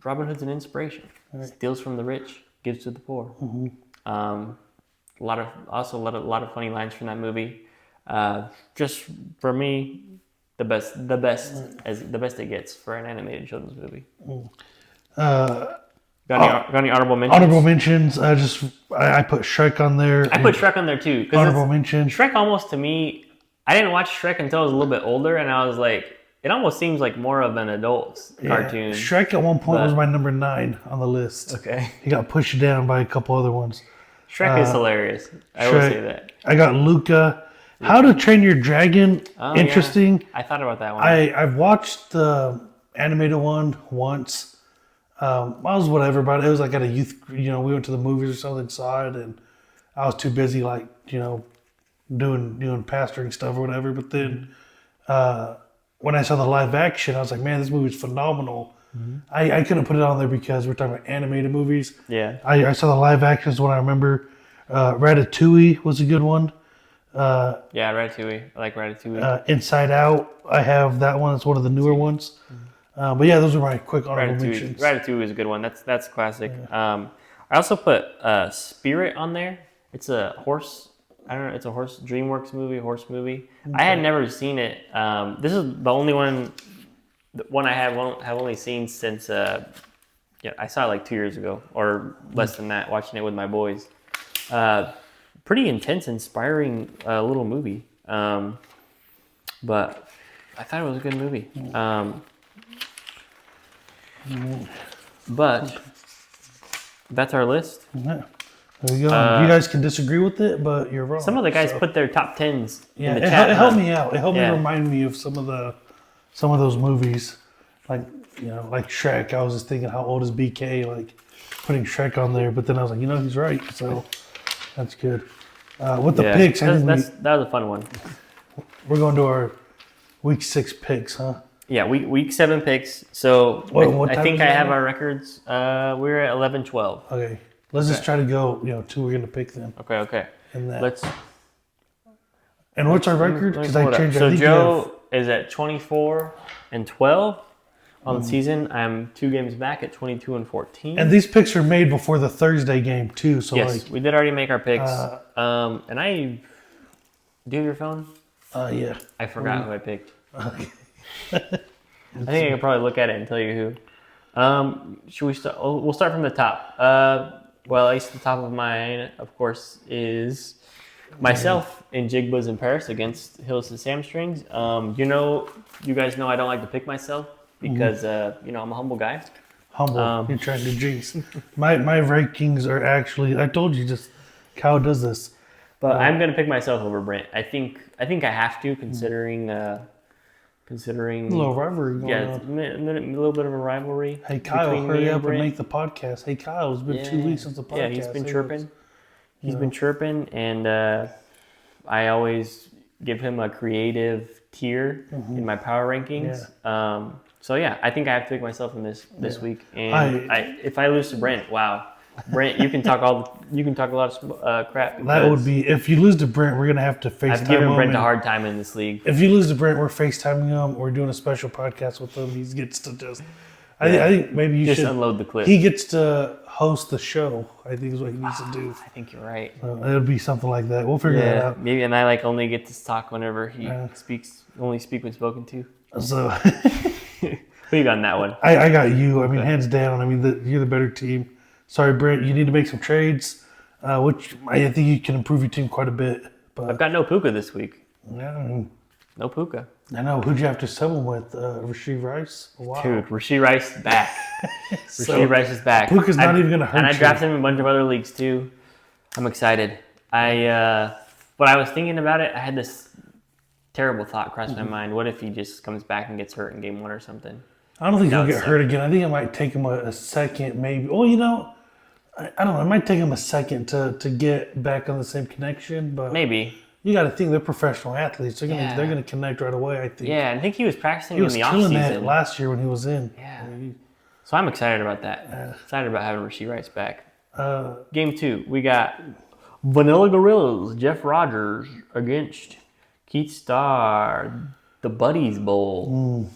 Robin Hood's an inspiration. Steals from the rich, gives to the poor. A lot of funny lines from that movie. Just for me, the best it gets for an animated children's movie. Got any honorable mentions? Honorable mentions. I put Shrek on there. I put Shrek on there too. Honorable mention. Shrek almost to me, I didn't watch Shrek until I was a little bit older, and I was like, it almost seems like more of an adult cartoon. Shrek at one point was my number 9 on the list. Okay. He got pushed down by a couple other ones. Shrek is hilarious. I will say that. I got Luca. How to Train Your Dragon. Interesting. Yeah. I thought about that one. I've watched the animated one once. I was whatever about it. It was like at a youth, we went to the movies or something, saw it, and I was too busy, like, doing pastoring stuff or whatever. But then when I saw the live action, I was like, man, this movie's phenomenal. I couldn't put it on there because we're talking about animated movies. Yeah. I saw the live action is what I remember. Ratatouille was a good one. Yeah, Ratatouille. I like Ratatouille. Inside Out, I have that one. It's one of the newer ones. But yeah, those are my quick honorable mentions. Ratatouille is a good one. That's classic. Yeah. I also put Spirit on there. It's a horse. I don't know. It's a horse DreamWorks movie, horse movie. Okay. I had never seen it. This is the only one I have only seen since. I saw it like 2 years ago or less than that. Watching it with my boys. Pretty intense, inspiring little movie. But I thought it was a good movie. But that's our list. Yeah. There you go. You guys can disagree with it, but you're wrong. Some of the guys put their top 10s in the chat. It helped me out. It helped me remind me of some of those movies. like like Shrek. I was just thinking, how old is BK? Like putting Shrek on there, but then I was like, he's right. So that's good. With the picks, I think that was a fun one. we're going to our week 6 picks, huh? Yeah, week 7 picks. So What I time think is I it have now? our records. We're at 11-12. Okay, let's just try to go. 2 we're gonna pick then. Okay. And that. Let's. And what's our record? let me Because pull I it up. changed. So I think you Joe is at 24-12 on the season. I'm 2 games back at 22-14. and these picks are made before the Thursday game too. So yes, we did already make our picks. And do you have your phone? yeah. I forgot who I picked. Okay. I think I could probably look at it and tell you who. Should we start? We'll start from the top. Well, at least the top of mine, of course, is myself in Jigbas in Paris against Hills and Samstrings. You guys know I don't like to pick myself because I'm a humble guy. Humble. You're trying to jinx. My rankings are actually. I told you, just Kyle does this. But I'm gonna pick myself over Brent. I think I have to, considering A little rivalry going yeah, on. a little bit of a rivalry. Hey Kyle, between me hurry up and Brent. make the podcast. Hey Kyle, it's been 2 weeks since the podcast. Yeah, he's been Hey, chirping. He's Yeah. been chirping, and I always give him a creative tier in my power rankings. So yeah, I think I have to pick myself in this week. And if I lose to Brent, wow, Brent, you can talk a lot of crap. That would be if you lose to Brent, we're gonna have to FaceTime I've given him. Brent a and hard time in this league. If you lose to Brent, we're FaceTiming him. We're doing a special podcast with him. He gets to just. I think maybe you Just should unload the clip. He gets to host the show. I think is what he needs to do. I think you're right. It'll be something like that. We'll figure that out. Maybe, and I only get to talk whenever he speaks. Only speak when spoken to. So Who you got in that one? I got you. I mean, hands down. I mean, you're the better team. Sorry, Brent. You need to make some trades, which I think you can improve your team quite a bit. But I've got no Puka this week. yeah, I mean, No Puka. I know. Who'd you have to sell him with? Rasheed Rice? Wow. Dude, Rasheed Rice back. So, Rasheed Rice is back. Puka's not even going to hurt And I you. drafted him in a bunch of other leagues too. I'm excited. But I was thinking about it. I had this terrible thought cross my mind. What if he just comes back and gets hurt in game 1 or something? I don't think That he'll would get suck. hurt again. I think it might take him a second, maybe. Well, I don't know. It might take him a second to get back on the same connection. But Maybe. you got to think they're professional athletes. They're Yeah. gonna connect right away. I think. Yeah, I think he was practicing He was in the killing that offseason. last year when he was in. Yeah. So I'm excited about that. Excited about having Rasheed Rice back. Game 2, we got Vanilla Gorillas, Jeff Rogers against Keith Starr, the Buddies Bowl.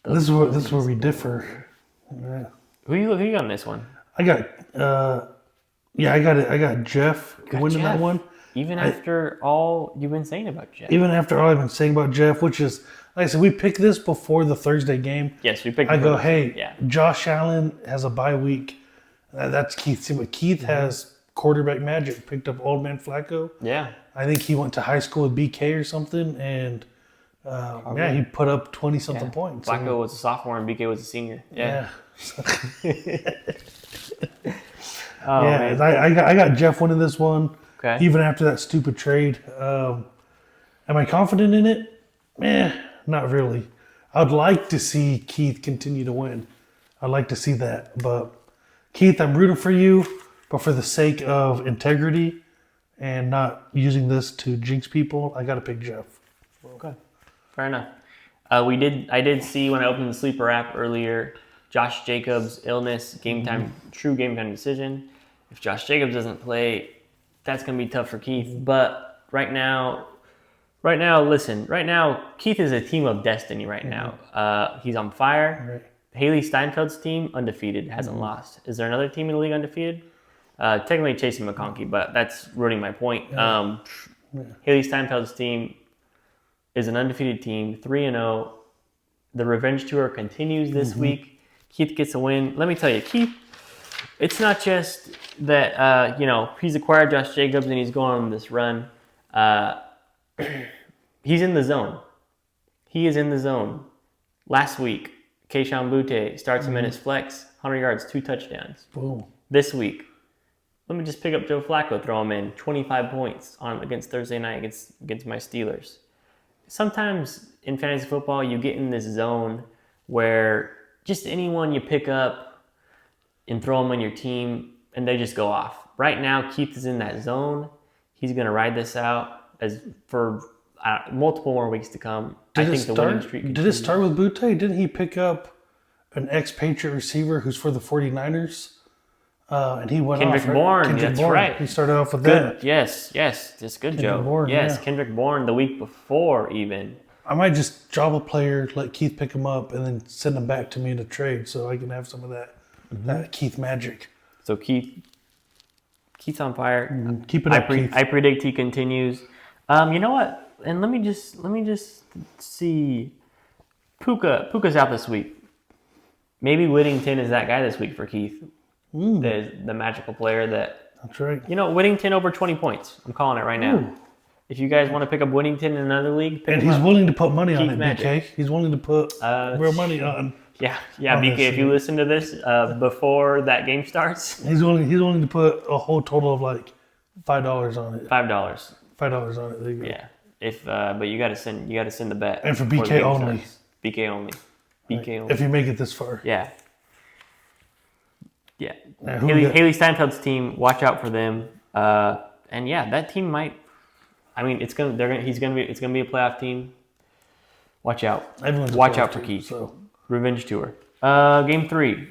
This is where we differ. Yeah. Who you got on this one? I got I got it. I got Jeff winning that Jeff. one. Even after all you've been saying about Jeff. Even after all I've been saying about Jeff, which is like I said, we picked this before the Thursday game. Yes, we picked I him go, first. hey, Yeah. Josh Allen has a bye week. That's Keith's team. But Keith has quarterback magic. Picked up old man Flacco. Yeah. I think he went to high school with BK or something, and he put up 20-something points. Flacco was a sophomore and BK was a senior. Yeah. Oh, Yeah, man. I got Jeff winning this one. Okay. Even after that stupid trade. Am I confident in it? Not really. I'd like to see Keith continue to win. I'd like to see that. But Keith, I'm rooting for you, but for the sake of integrity and not using this to jinx people, I got to pick Jeff. Okay. Fair enough. I did see when I opened the Sleeper app earlier, Josh Jacobs' illness, true game time decision. If Josh Jacobs doesn't play, that's going to be tough for Keith. But right now, Keith is a team of destiny right now. He's on fire. Right. Haley Steinfeld's team, undefeated, hasn't lost. Is there another team in the league undefeated? Technically Chasing McConkey, but that's ruining my point. Haley Steinfeld's team is an undefeated team, 3-0. The revenge tour continues this week. Keith gets a win. Let me tell you, Keith, it's not just that, he's acquired Josh Jacobs and he's going on this run. He's in the zone. He is in the zone. Last week, Keishawn Butte starts him in his flex, 100 yards, 2 touchdowns. Boom. This week, let me just pick up Joe Flacco, throw him in 25 points on against Thursday night against my Steelers. Sometimes in fantasy football, you get in this zone where just anyone you pick up and throw them on your team and they just go off. Right now, Keith is in that zone. He's going to ride this out for multiple more weeks to come. Did it start with Butte? Didn't he pick up an ex-Patriot receiver who's for the 49ers? And he went Kendrick off. Bourne, that's right. He started off with Good. that. Yes. That's good, Kendrick Joe. Bourne, yes, yeah. Kendrick Bourne the week before even. I might just drop a player, let Keith pick him up, and then send him back to me in a trade so I can have some of that Keith magic. So Keith's on fire. Keep it up, Keith. I predict he continues. You know what? And let me just see. Puka's out this week. Maybe Whittington is that guy this week for Keith. The magical player that. That's right. Whittington over 20 points. I'm calling it right now. Ooh. If you guys want to pick up Whittington in another league, And he's willing to put money on Keith it, Magic. BK. He's willing to put real money on. Yeah, BK. If you listen to this before that game starts, He's willing to put a whole total of like $5 on it. $5. $5 on it. There you go. Yeah. But you got to send the bet. And for before the BK game only. starts. BK only. BK only. If you make it this far. Yeah. Who we got? Haley Steinfeld's team. Watch out for them. And that team might. I mean, it's gonna be a playoff team. Watch out. Everyone's a Watch playoff out for team, Keith. so. Revenge tour. Game 3.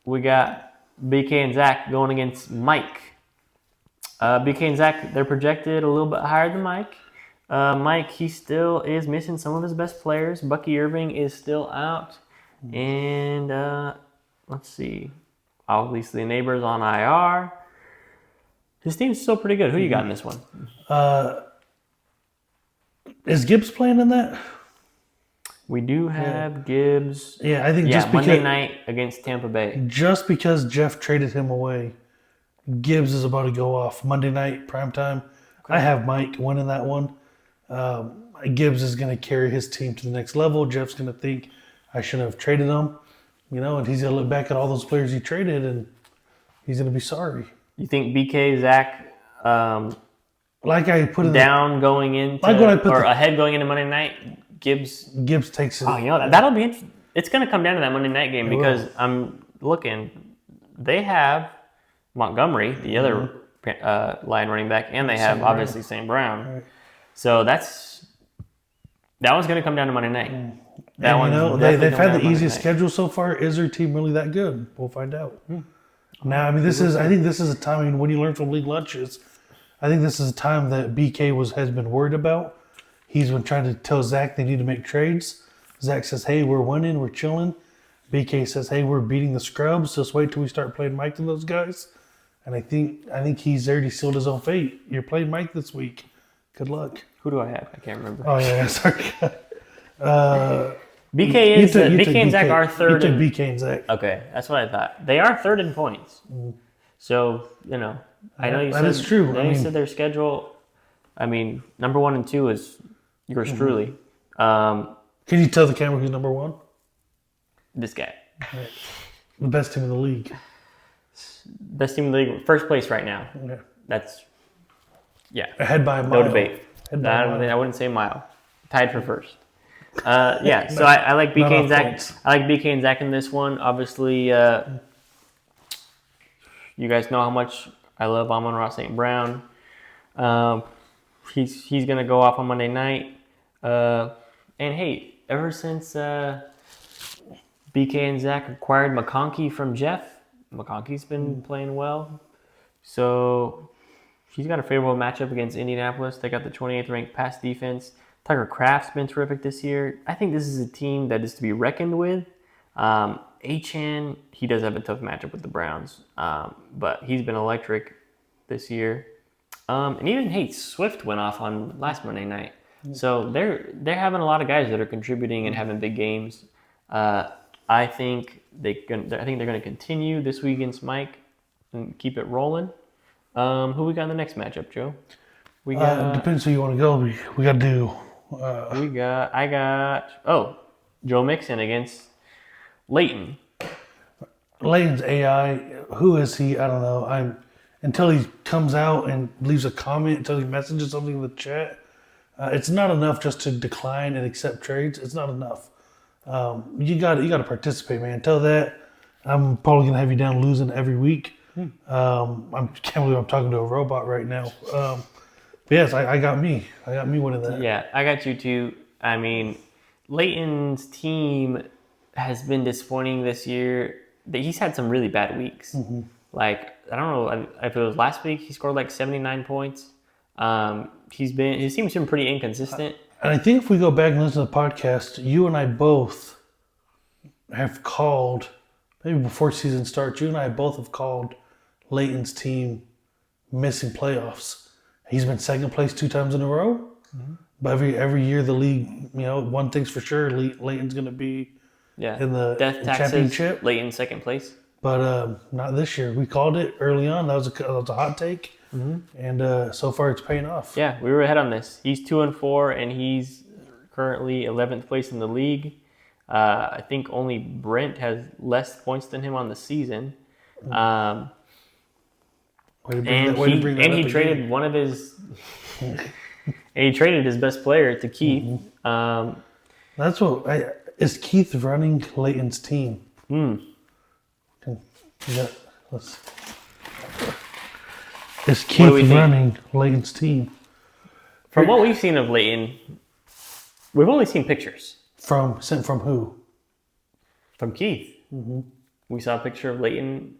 We got BK and Zach going against Mike. BK and Zach, they're projected a little bit higher than Mike. Mike, he still is missing some of his best players. Bucky Irving is still out. And let's see. Obviously, Neighbors on IR. His team's still pretty good. Who you got in this one? Is Gibbs playing in that? We do have Gibbs. Yeah, I think just because Monday night against Tampa Bay. Just because Jeff traded him away, Gibbs is about to go off Monday night primetime. Okay. I have Mike winning that one. Gibbs is going to carry his team to the next level. Jeff's going to think I shouldn't have traded him, and he's going to look back at all those players he traded and he's going to be sorry. You think BK, Zach, like I put it down going into ahead going into Monday night? Gibbs takes it. Oh, that'll be interesting. It's going to come down to that Monday night game because I'm looking. They have Montgomery, the other line running back, and they have obviously St. Brown. Right. So that one's going to come down to Monday night. That one. They've had the easiest schedule so far. Is their team really that good? We'll find out. Now, I think this is a time. I mean, when you learn from league lunches, I think this is a time that BK has been worried about. He's been trying to tell Zach they need to make trades. Zach says, hey, we're winning, we're chilling. BK says, hey, we're beating the scrubs. Just wait till we start playing Mike to those guys. And I think he's already sealed his own fate. You're playing Mike this week. Good luck. Who do I have? I can't remember. Oh, yeah, sorry. BK and Zach are third. You took BK and Zach. Okay, that's what I thought. They are third in points. So, I know you said that is true. You said their schedule. I mean, number 1 and 2 is yours truly. Can you tell the camera who's number 1? This guy. Right. The best team in the league. Best team in the league. First place right now. Yeah. That's, ahead by a mile. No debate. I wouldn't say a mile. Tied for first. So I like BK and Zach. Points. I like BK and Zach in this one. Obviously, you guys know how much I love Amon-Ra St. Brown. He's gonna go off on Monday night. And hey, ever since BK and Zach acquired McConkey from Jeff, McConkey's been playing well. So he's got a favorable matchup against Indianapolis. They got the 28th ranked pass defense. Tucker Kraft's been terrific this year. I think this is a team that is to be reckoned with. Achane, he does have a tough matchup with the Browns, but he's been electric this year. And even Swift went off on last Monday night. So they're having a lot of guys that are contributing and having big games. I think they're going to continue this week against Mike and keep it rolling. Who we got in the next matchup, Joe? We got depends who you want to go. We got to do. I got Joe Mixon against Leighton. Leighton's AI. Who is he? I don't know. Until he comes out and leaves a comment, until he messages something in the chat. It's not enough just to decline and accept trades. It's not enough. You got to participate, man. Tell that I'm probably gonna have you down losing every week. I can't believe I'm talking to a robot right now. But yes, I got me. I got me winning that. Yeah, I got you too. I mean, Leighton's team has been disappointing this year. He's had some really bad weeks. Like, I don't know if it was last week, he scored like 79 points. His team's been pretty inconsistent. And I think if we go back and listen to the podcast, you and I both have called, maybe before season starts, you and I both have called Leighton's team missing playoffs. He's been second place 2 times in a row. But every year the league, one thing's for sure, Leighton's going to be in the Death taxes, championship. Leighton second place. But not this year. We called it early on. That was a hot take. And so far it's paying off. Yeah, we were ahead on this. He's 2-4, and he's currently 11th place in the league. I think only Brent has less points than him on the season. And he traded one of his and he traded his best player to Keith. That's is Keith running Leighton's team? Is Keith running Leighton's team? From what we've seen of Leighton, we've only seen pictures. Sent from who? From Keith. We saw a picture of Leighton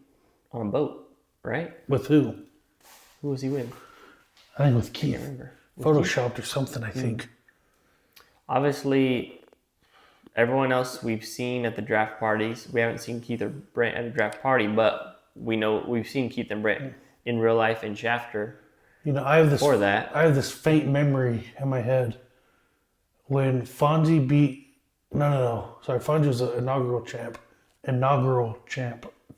on a boat, right? With who? Who was he with? I think with Keith. I can't remember. Photoshopped or something, I think. Obviously, everyone else we've seen at the draft parties, we haven't seen Keith or Brent at a draft party, but we've seen Keith and Brent in real life in Shafter. I have this. that. I have this faint memory in my head when Fonzie beat. No. Sorry, Fonzie was an inaugural champ.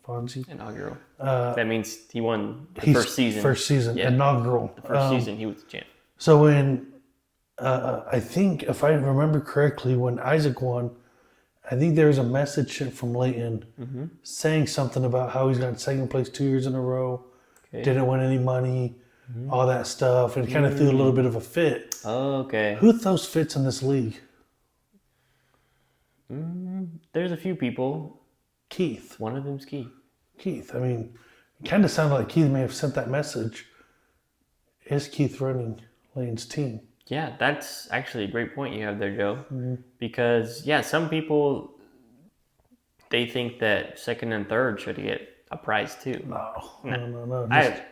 Fonzie. Inaugural. That means he won the first season. First season, Yeah. inaugural. The first season, he was the champ. So when I think, if I remember correctly, when Isaac won, I think there was a message sent from Leighton saying something about how he's got second place 2 years in a row, didn't win any money, all that stuff, and kind of threw a little bit of a fit. Okay. Who throws fits in this league? There's a few people. Keith. One of them's Keith. I mean, it kind of sounded like Keith may have sent that message. Is Keith running Leighton's team? Yeah, that's actually a great point you have there, Joe. Because, some people, they think that second and third should get a prize too. No.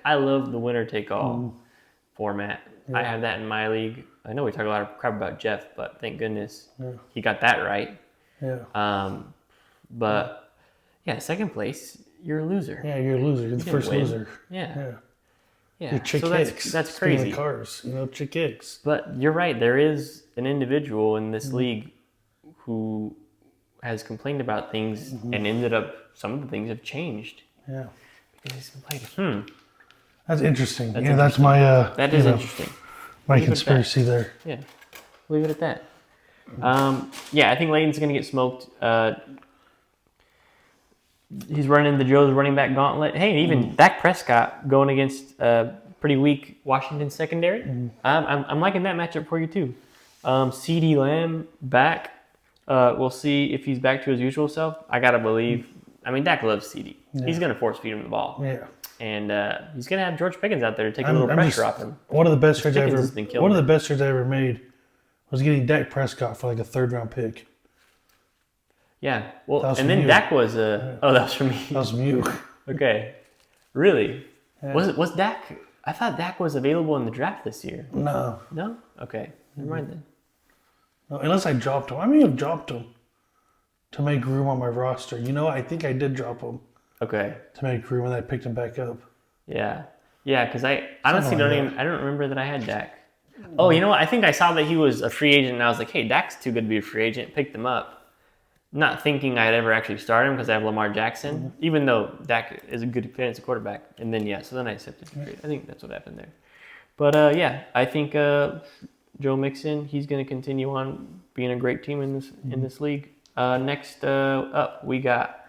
I love the winner-take-all format. Yeah. I have that in my league. I know we talk a lot of crap about Jeff, but thank goodness he got that right. Yeah. But, second place, you're a loser. Yeah, you're a loser. You're the first loser. Yeah. You're Chick so Hicks. That's crazy. Cars, Chick Hicks. But you're right. There is an individual in this league who has complained about things and ended up, some of the things have changed. Yeah. Because he's complained. That's interesting. That's that's my... that is interesting. My conspiracy there. Yeah. Leave it at that. I think Leighton's going to get smoked. He's running the Joe's running back gauntlet. Hey, even Dak Prescott going against pretty weak Washington secondary. I'm liking that matchup for you too. CeeDee Lamb back. We'll see if he's back to his usual self. I gotta believe. I mean, Dak loves CeeDee. Yeah. He's gonna force feed him the ball. Yeah. And he's gonna have George Pickens out there to take a little pressure off him. One of the best trades I ever made was getting Dak Prescott for like a 3rd round pick. Yeah, well, and then Dak was that was from me. That was from you. Okay, really? Yeah. Was Dak? I thought Dak was available in the draft this year. No. No? Okay, never mind then. No, unless I dropped him. I may have dropped him to make room on my roster. I think I did drop him. Okay. To make room, and I picked him back up. Yeah, because I honestly I don't remember that I had Dak. Oh, you know what? I think I saw that he was a free agent, and I was like, hey, Dak's too good to be a free agent. Picked him up. Not thinking I'd ever actually start him because I have Lamar Jackson, even though Dak is a good fantasy quarterback. And then, so then I accepted the trade. I think that's what happened there. But, I think Joe Mixon, he's going to continue on being a great team in this league. Next up, we got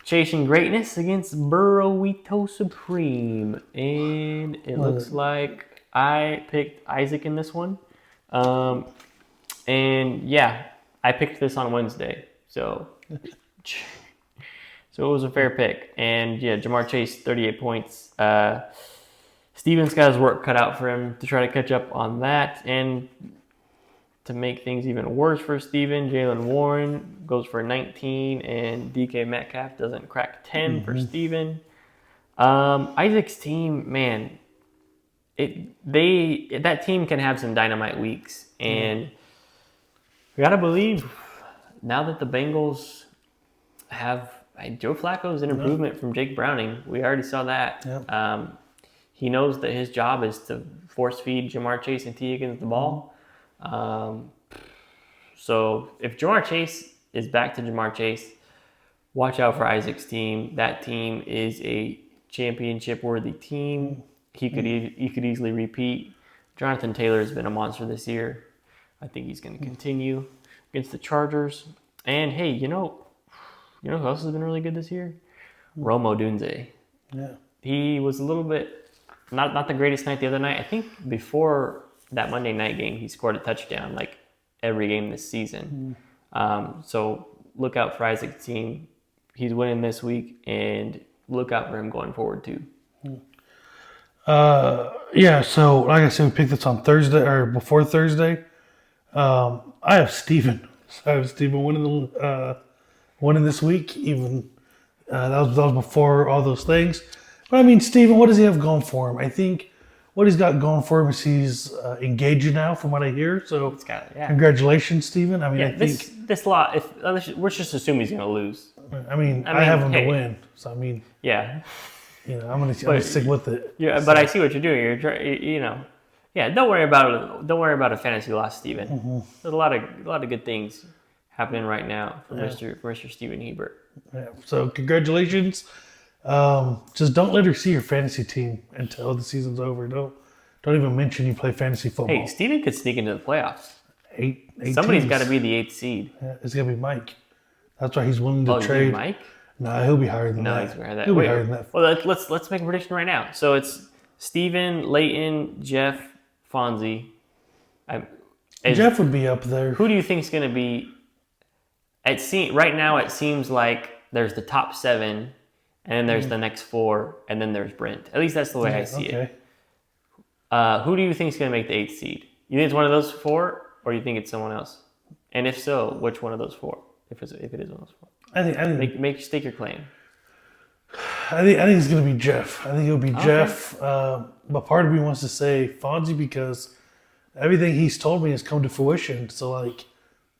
Chasing Greatness against Burrowito Supreme. And it looks like I picked Isaac in this one. I picked this on Wednesday, so it was a fair pick. And yeah, Jamar Chase, 38 points. Steven's got his work cut out for him to try to catch up on that. And to make things even worse for Steven, Jalen Warren goes for 19, and DK Metcalf doesn't crack 10 for Steven. Isaac's team, man, that team can have some dynamite weeks, and we gotta believe now that the Bengals have Joe Flacco's an improvement from Jake Browning. We already saw that. Yep. He knows that his job is to force feed Jamar Chase and T. Higgins the ball. So if Jamar Chase is back to Jamar Chase, watch out for Isaac's team. That team is a championship-worthy team. He could easily repeat. Jonathan Taylor has been a monster this year. I think he's going to continue against the Chargers. And hey, you know who else has been really good this year? Rome Odunze. Yeah. He was a little bit not the greatest night the other night. I think before that Monday night game, he scored a touchdown like every game this season. So look out for Isaac's team. He's winning this week, and look out for him going forward too. Yeah, so like I said, we picked this on Thursday or before Thursday. I have Steven. So I have Steven winning this week. Even that was before all those things. But I mean, Steven, what does he have going for him? I think what he's got going for him is he's engaging now, from what I hear. So congratulations, Steven. I mean, I think this lot. We're just assuming he's going to lose. I mean, I have him to win. So I mean, yeah. I'm gonna stick with it. Yeah, but I see what you're doing. Don't worry about it. Don't worry about a fantasy loss, Steven. There's a lot of good things happening right now for Mr. Steven Hebert. Yeah. So congratulations. Just don't let her see your fantasy team until the season's over. Don't even mention you play fantasy football. Hey, Steven could sneak into the playoffs. Eight Somebody's got to be the 8th seed. Yeah, it's gonna be Mike. That's why he's willing to trade. Mike? No, he'll be higher than that. He's higher than that. He'll be higher than that. Well, let's make a prediction right now. So it's Steven, Leighton, Jeff, Fonzie. Jeff would be up there. Who do you think is going to be? Right now, it seems like there's the top 7, and then there's the next 4, and then there's Brent. At least that's the way I see it. Who do you think is going to make the 8th seed? You think it's one of those 4, or you think it's someone else? And if so, which one of those 4? If it is one of those 4. I think stake your claim. I think it's gonna be Jeff. I think it'll be Jeff. But part of me wants to say Fonzie because everything he's told me has come to fruition. So like,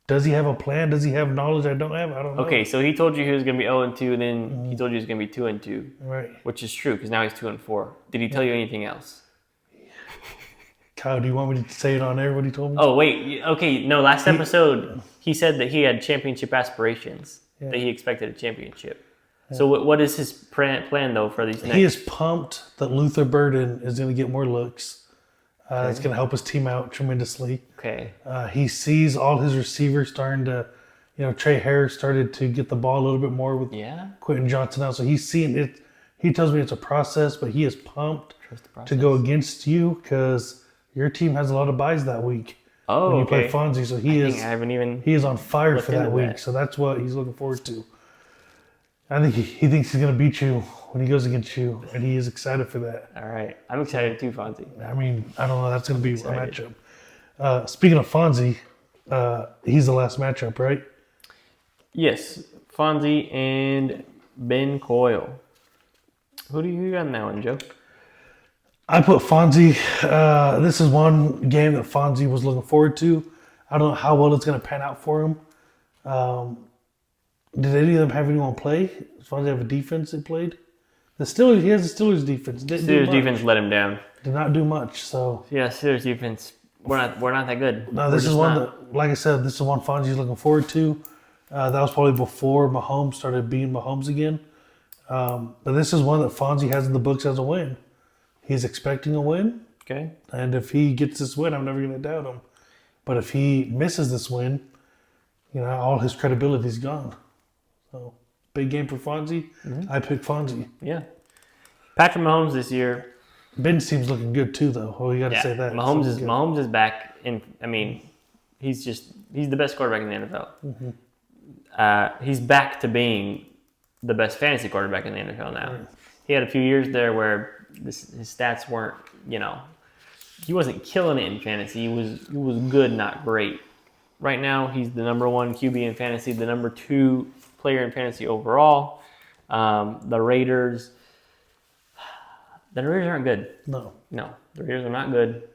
does he have a plan? Does he have knowledge I don't have? I don't know. Okay, so he told you he was gonna be 0-2, and then he told you he was gonna be 2-2. Right. Which is true because now he's 2-4. Did he tell you anything else? Kyle, do you want me to say it on air? What he told me? Oh wait, okay. No, last episode he said that he had championship aspirations. Yeah. That he expected a championship. Yeah. So what is his plan though for these next? He is pumped that Luther Burden is going to get more looks. It's going to help his team out tremendously. Okay. He sees all his receivers starting to, Trey Harris started to get the ball a little bit more with Quentin Johnson now. So he's seeing it. He tells me it's a process, but he is pumped to go against you because your team has a lot of buys that week. Oh, when you play Fonzie, so he is on fire for that week. So that's what he's looking forward to. I think he thinks he's going to beat you when he goes against you, and he is excited for that. All right, I'm excited too, Fonzie. I mean, I don't know. That's going to be a matchup. Speaking of Fonzie, he's the last matchup, right? Yes, Fonzie and Ben Coyle. Who do you got in that one, Joe? I put Fonzie. This is one game that Fonzie was looking forward to. I don't know how well it's going to pan out for him. Did any of them have anyone play? Does Fonzie have a defense they played? He has the Steelers defense. Steelers defense let him down. Did not do much. So yeah, Steelers defense. We're not that good. No, this is one that, like I said, this is one Fonzie's looking forward to. That was probably before Mahomes started being Mahomes again. But this is one that Fonzie has in the books as a win. He's expecting a win. Okay. And if he gets this win, I'm never going to doubt him. But if he misses this win, all his credibility is gone. So, big game for Fonzie. Mm-hmm. I pick Fonzie. Yeah. Patrick Mahomes this year. Ben's team's looking good too, though. Oh, you got to say that. Mahomes is back. He he's the best quarterback in the NFL. He's back to being the best fantasy quarterback in the NFL now. Right. He had a few years there where his stats weren't, he wasn't killing it in fantasy. He was good, not great. Right now, he's the number 1 QB in fantasy, the number 2 player in fantasy overall. The Raiders aren't good. No, the Raiders are not good.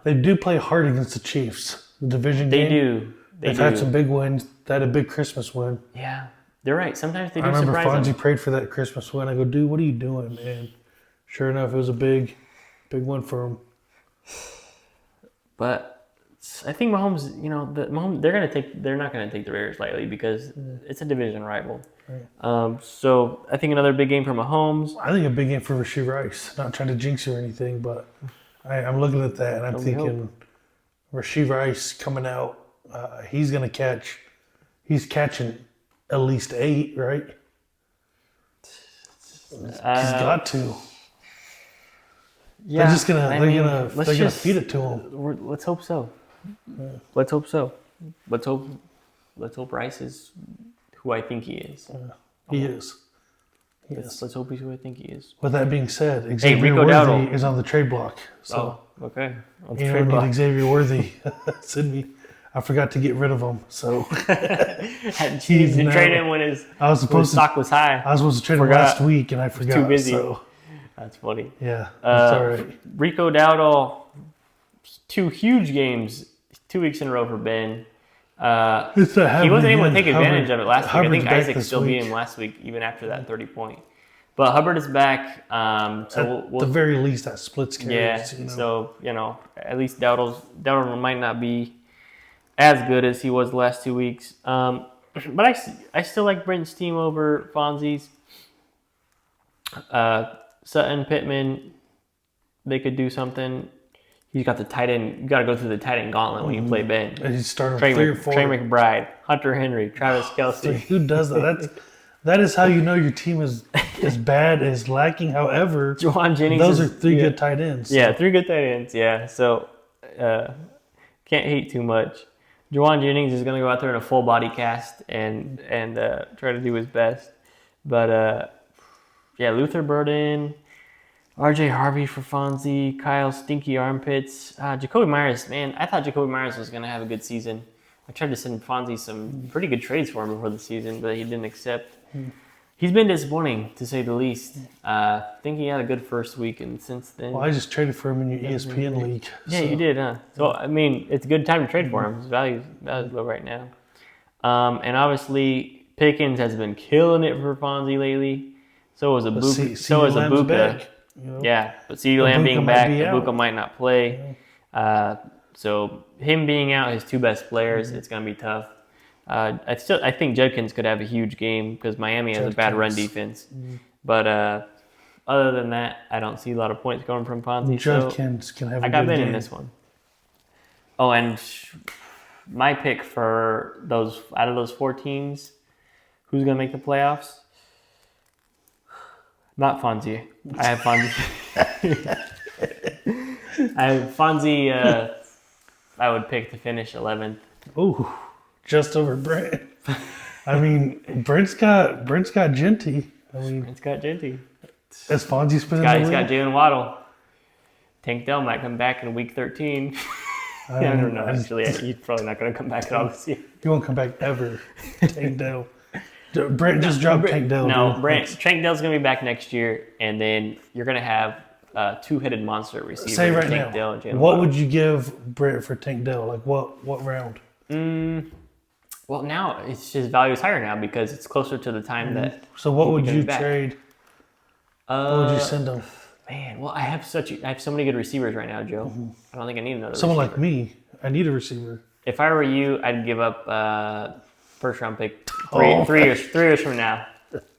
They do play hard against the Chiefs. The division they game. Do. They've had some big wins. They had a big Christmas win. Yeah, they're right. Sometimes they do. I remember surprise Fonzie them. prayed for that Christmas win. I go, dude, what are you doing? And sure enough, it was a big win for him. But I think Mahomes, they're not gonna take the Raiders lightly because it's a division rival. Right. So I think another big game for Mahomes. I think a big game for Rashee Rice. Not trying to jinx you or anything, but I'm looking at that and I'm thinking Rashee Rice coming out. He's catching at least 8, right? He's got to. Yeah, they're gonna feed it to him. Let's hope so. Yeah. Let's hope so. Let's hope Rice is who I think he is. He is. Let's hope he's who I think he is. With that being said, Xavier Worthy is on the trade block. So, okay. Need Xavier Worthy. Send me. I forgot to get rid of him, so he's been trading when his stock was high. I was supposed to trade him last week, and I forgot. Too busy. So. That's funny. Yeah, that's all right. Rico Dowdle, 2 huge games, 2 weeks in a row for Ben. He wasn't able to take advantage of it last week. I think Isaac still beat him last week, even after that 30-point. But Hubbard is back. So at the very least, that splits carries. Yeah. So at least Dowdle might not be as good as he was the last 2 weeks. But I still like Brent's team over Fonzie's. Sutton, Pittman, they could do something. He's got the tight end. You got to go through the tight end gauntlet when you play Ben. And he's starting 3 or 4. Trey McBride, Hunter Henry, Travis Kelce. Who does that? That is how you know your team is bad, is lacking. However, Juwan Jennings. Those are 3 good tight ends. So. Yeah, 3 good tight ends. Yeah, so can't hate too much. Juwan Jennings is going to go out there in a full body cast and try to do his best. But Luther Burden, RJ Harvey for Fonzie, Kyle Stinky Armpits, Jacoby Myers. Man, I thought Jacoby Myers was going to have a good season. I tried to send Fonzie some pretty good trades for him before the season, but he didn't accept. He's been disappointing, to say the least. I think he had a good first week, and since then... Well, I just traded for him in your ESPN league. Yeah, you did, huh? So, I mean, it's a good time to trade for him. His value is low right now. And obviously, Pickens has been killing it for Fonzie lately. So is Abuka. Back, Yeah, but CeeDee Lamb being back, Abuka might not play. Yeah. So him being out, his 2 best players, it's going to be tough. I think Judkins could have a huge game because Miami has a bad run defense. But other than that, I don't see a lot of points going from Fonzie. Judkins can have a good game. I got Ben in this one. Oh, and my pick for out of those 4 teams, who's going to make the playoffs? Not Fonzie. I have Fonzie. I would pick to finish 11th. Ooh, just over Brent. I mean, Brent's got Genty. Brent's got Genty. As Fonzie's been in the league. He's got Jalen Waddle. Tank Dell might come back in week 13. I don't know. Actually, he's probably not going to come back at all this year. He won't come back ever. Tank Dell. Brent just dropped Tank Dell. No, Tank Dell's going to be back next year, and then you're going to have a 2-headed monster receiver. Say right Tank now, Dell and Jalen what Waddle. would you give Brent for Tank Dell? Like what round? Well, now his value is higher now because it's closer to the time that. So what would you trade? What would you send him? Man, well, I have so many good receivers right now, Joe. I don't think I need another. Someone receiver. like me, I need a receiver. If I were you, I'd give up first round pick 3 years from now.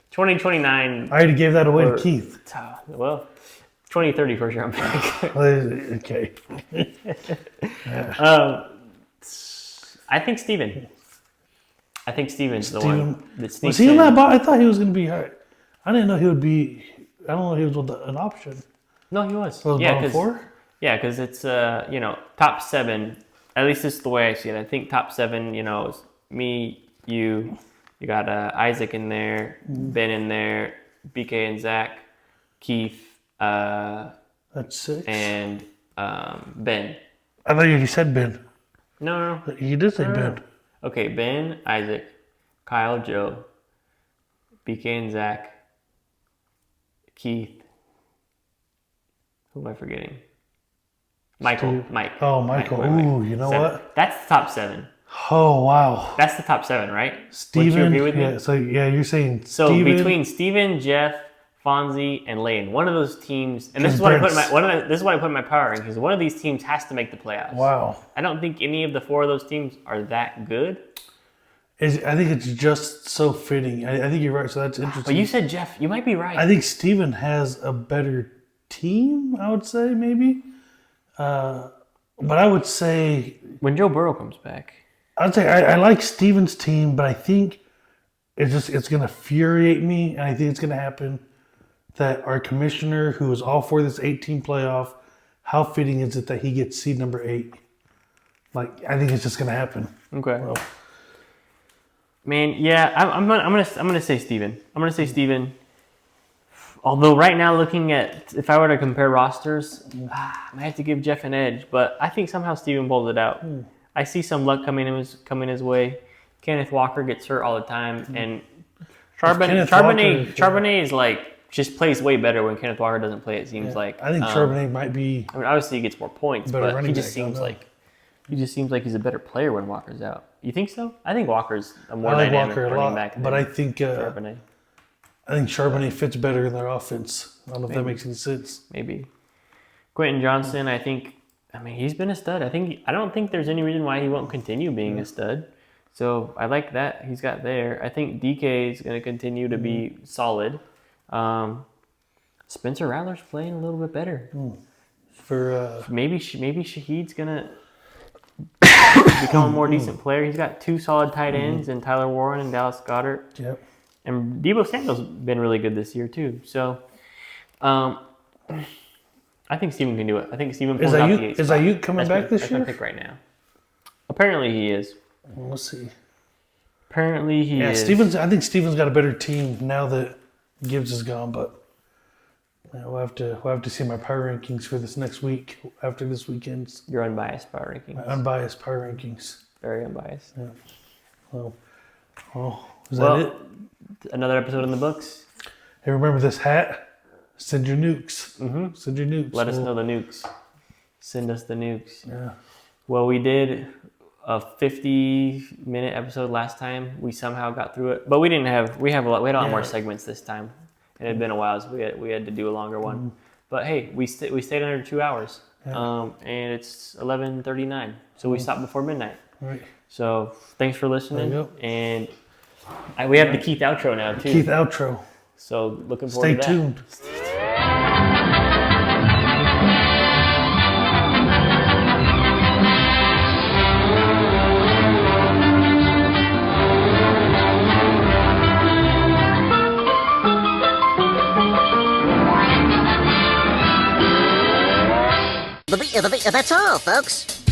2029. I already gave that away to Keith. Well, 2030 first round pick. Okay. I think Steven. I think Steven's the one that sneaks Was he in in. that box? I thought he was going to be hurt. I didn't know he would be. I don't know if he was an option. No, he was. So yeah, bottom 4? Yeah, because it's top 7 at least this is the way I see it. I think top 7, is me, you got Isaac in there, Ben in there, BK and Zach, Keith, That's 6. and Ben. I thought you said Ben. No. You did say Ben. Okay, Ben, Isaac, Kyle, Joe, BK and Zach, Keith. Who am I forgetting? Michael. Mike. Oh, Michael. Ooh, you know 7. what? That's the top 7. Oh, wow. That's the top 7, right? Steven. Would you agree with me? Yeah, so, you're saying So Steven. between Steven, Jeff, Fonzie, and Lane, one of those teams, and this is what I put in my power rankings. One of these teams has to make the playoffs. Wow. I don't think any of the 4 of those teams are that good. I think it's just so fitting. I think you're right. So that's interesting. But you said Jeff. You might be right. I think Steven has a better team, I would say, maybe. But I would say... when Joe Burrow comes back. I would say I like Steven's team, but I think it's going to infuriate me, and I think it's going to happen that our commissioner, who is all for this 18 playoff, how fitting is it that he gets seed number 8? Like, I think it's just going to happen. Okay. Well, man, yeah, I'm gonna say Steven. I'm gonna say Steven. Although right now, looking at if I were to compare rosters, I might have to give Jeff an edge. But I think somehow Steven pulls it out. I see some luck coming his way. Kenneth Walker gets hurt all the time, and Charbonnet is like just plays way better when Kenneth Walker doesn't play. It seems like I think Charbonnet might be. I mean, obviously he gets more points, better but running he just back, seems like he's a better player when Walker's out. You think so? I think Walker's a more I like dynamic Walker a running lot, back. but I think Charbonnet. Fits better in their offense. I don't know if that makes any sense. Maybe. Quentin Johnson, I mean, he's been a stud. I don't think there's any reason why he won't continue being a stud. So I like that he's got there. I think DK is going to continue to be solid. Spencer Rattler's playing a little bit better. For Maybe Shaheed's going to become a more decent player. He's got 2 solid tight ends in Tyler Warren and Dallas Goedert. Yep. And Deebo Samuel's been really good this year too. So I think Steven can do it. I think Steven pulls out the 8 Is spot. Ayuk coming back this That's year? my pick right now. Apparently he is. We'll see. Apparently he is. I think Steven's got a better team now that Gibbs is gone, but we'll have to see my power rankings for this next week after this weekend's. Your unbiased power rankings. My unbiased power rankings. Very unbiased. Yeah. Well, is that it? Another episode in the books. Hey, remember this hat? Send your nukes. Mm-hmm. Send your nukes. Let us know the nukes. Send us the nukes. Yeah. Well, we did a 50-minute episode last time. We somehow got through it, but we had a lot more segments this time. It had been a while, so we had to do a longer one. Mm-hmm. But hey, we stayed under 2 hours, and it's 11:39, so we stopped before midnight. Right. So thanks for listening, There you go. and we have the Keith outro now too. Keith outro. So looking forward to that. Stay tuned. That's all, folks.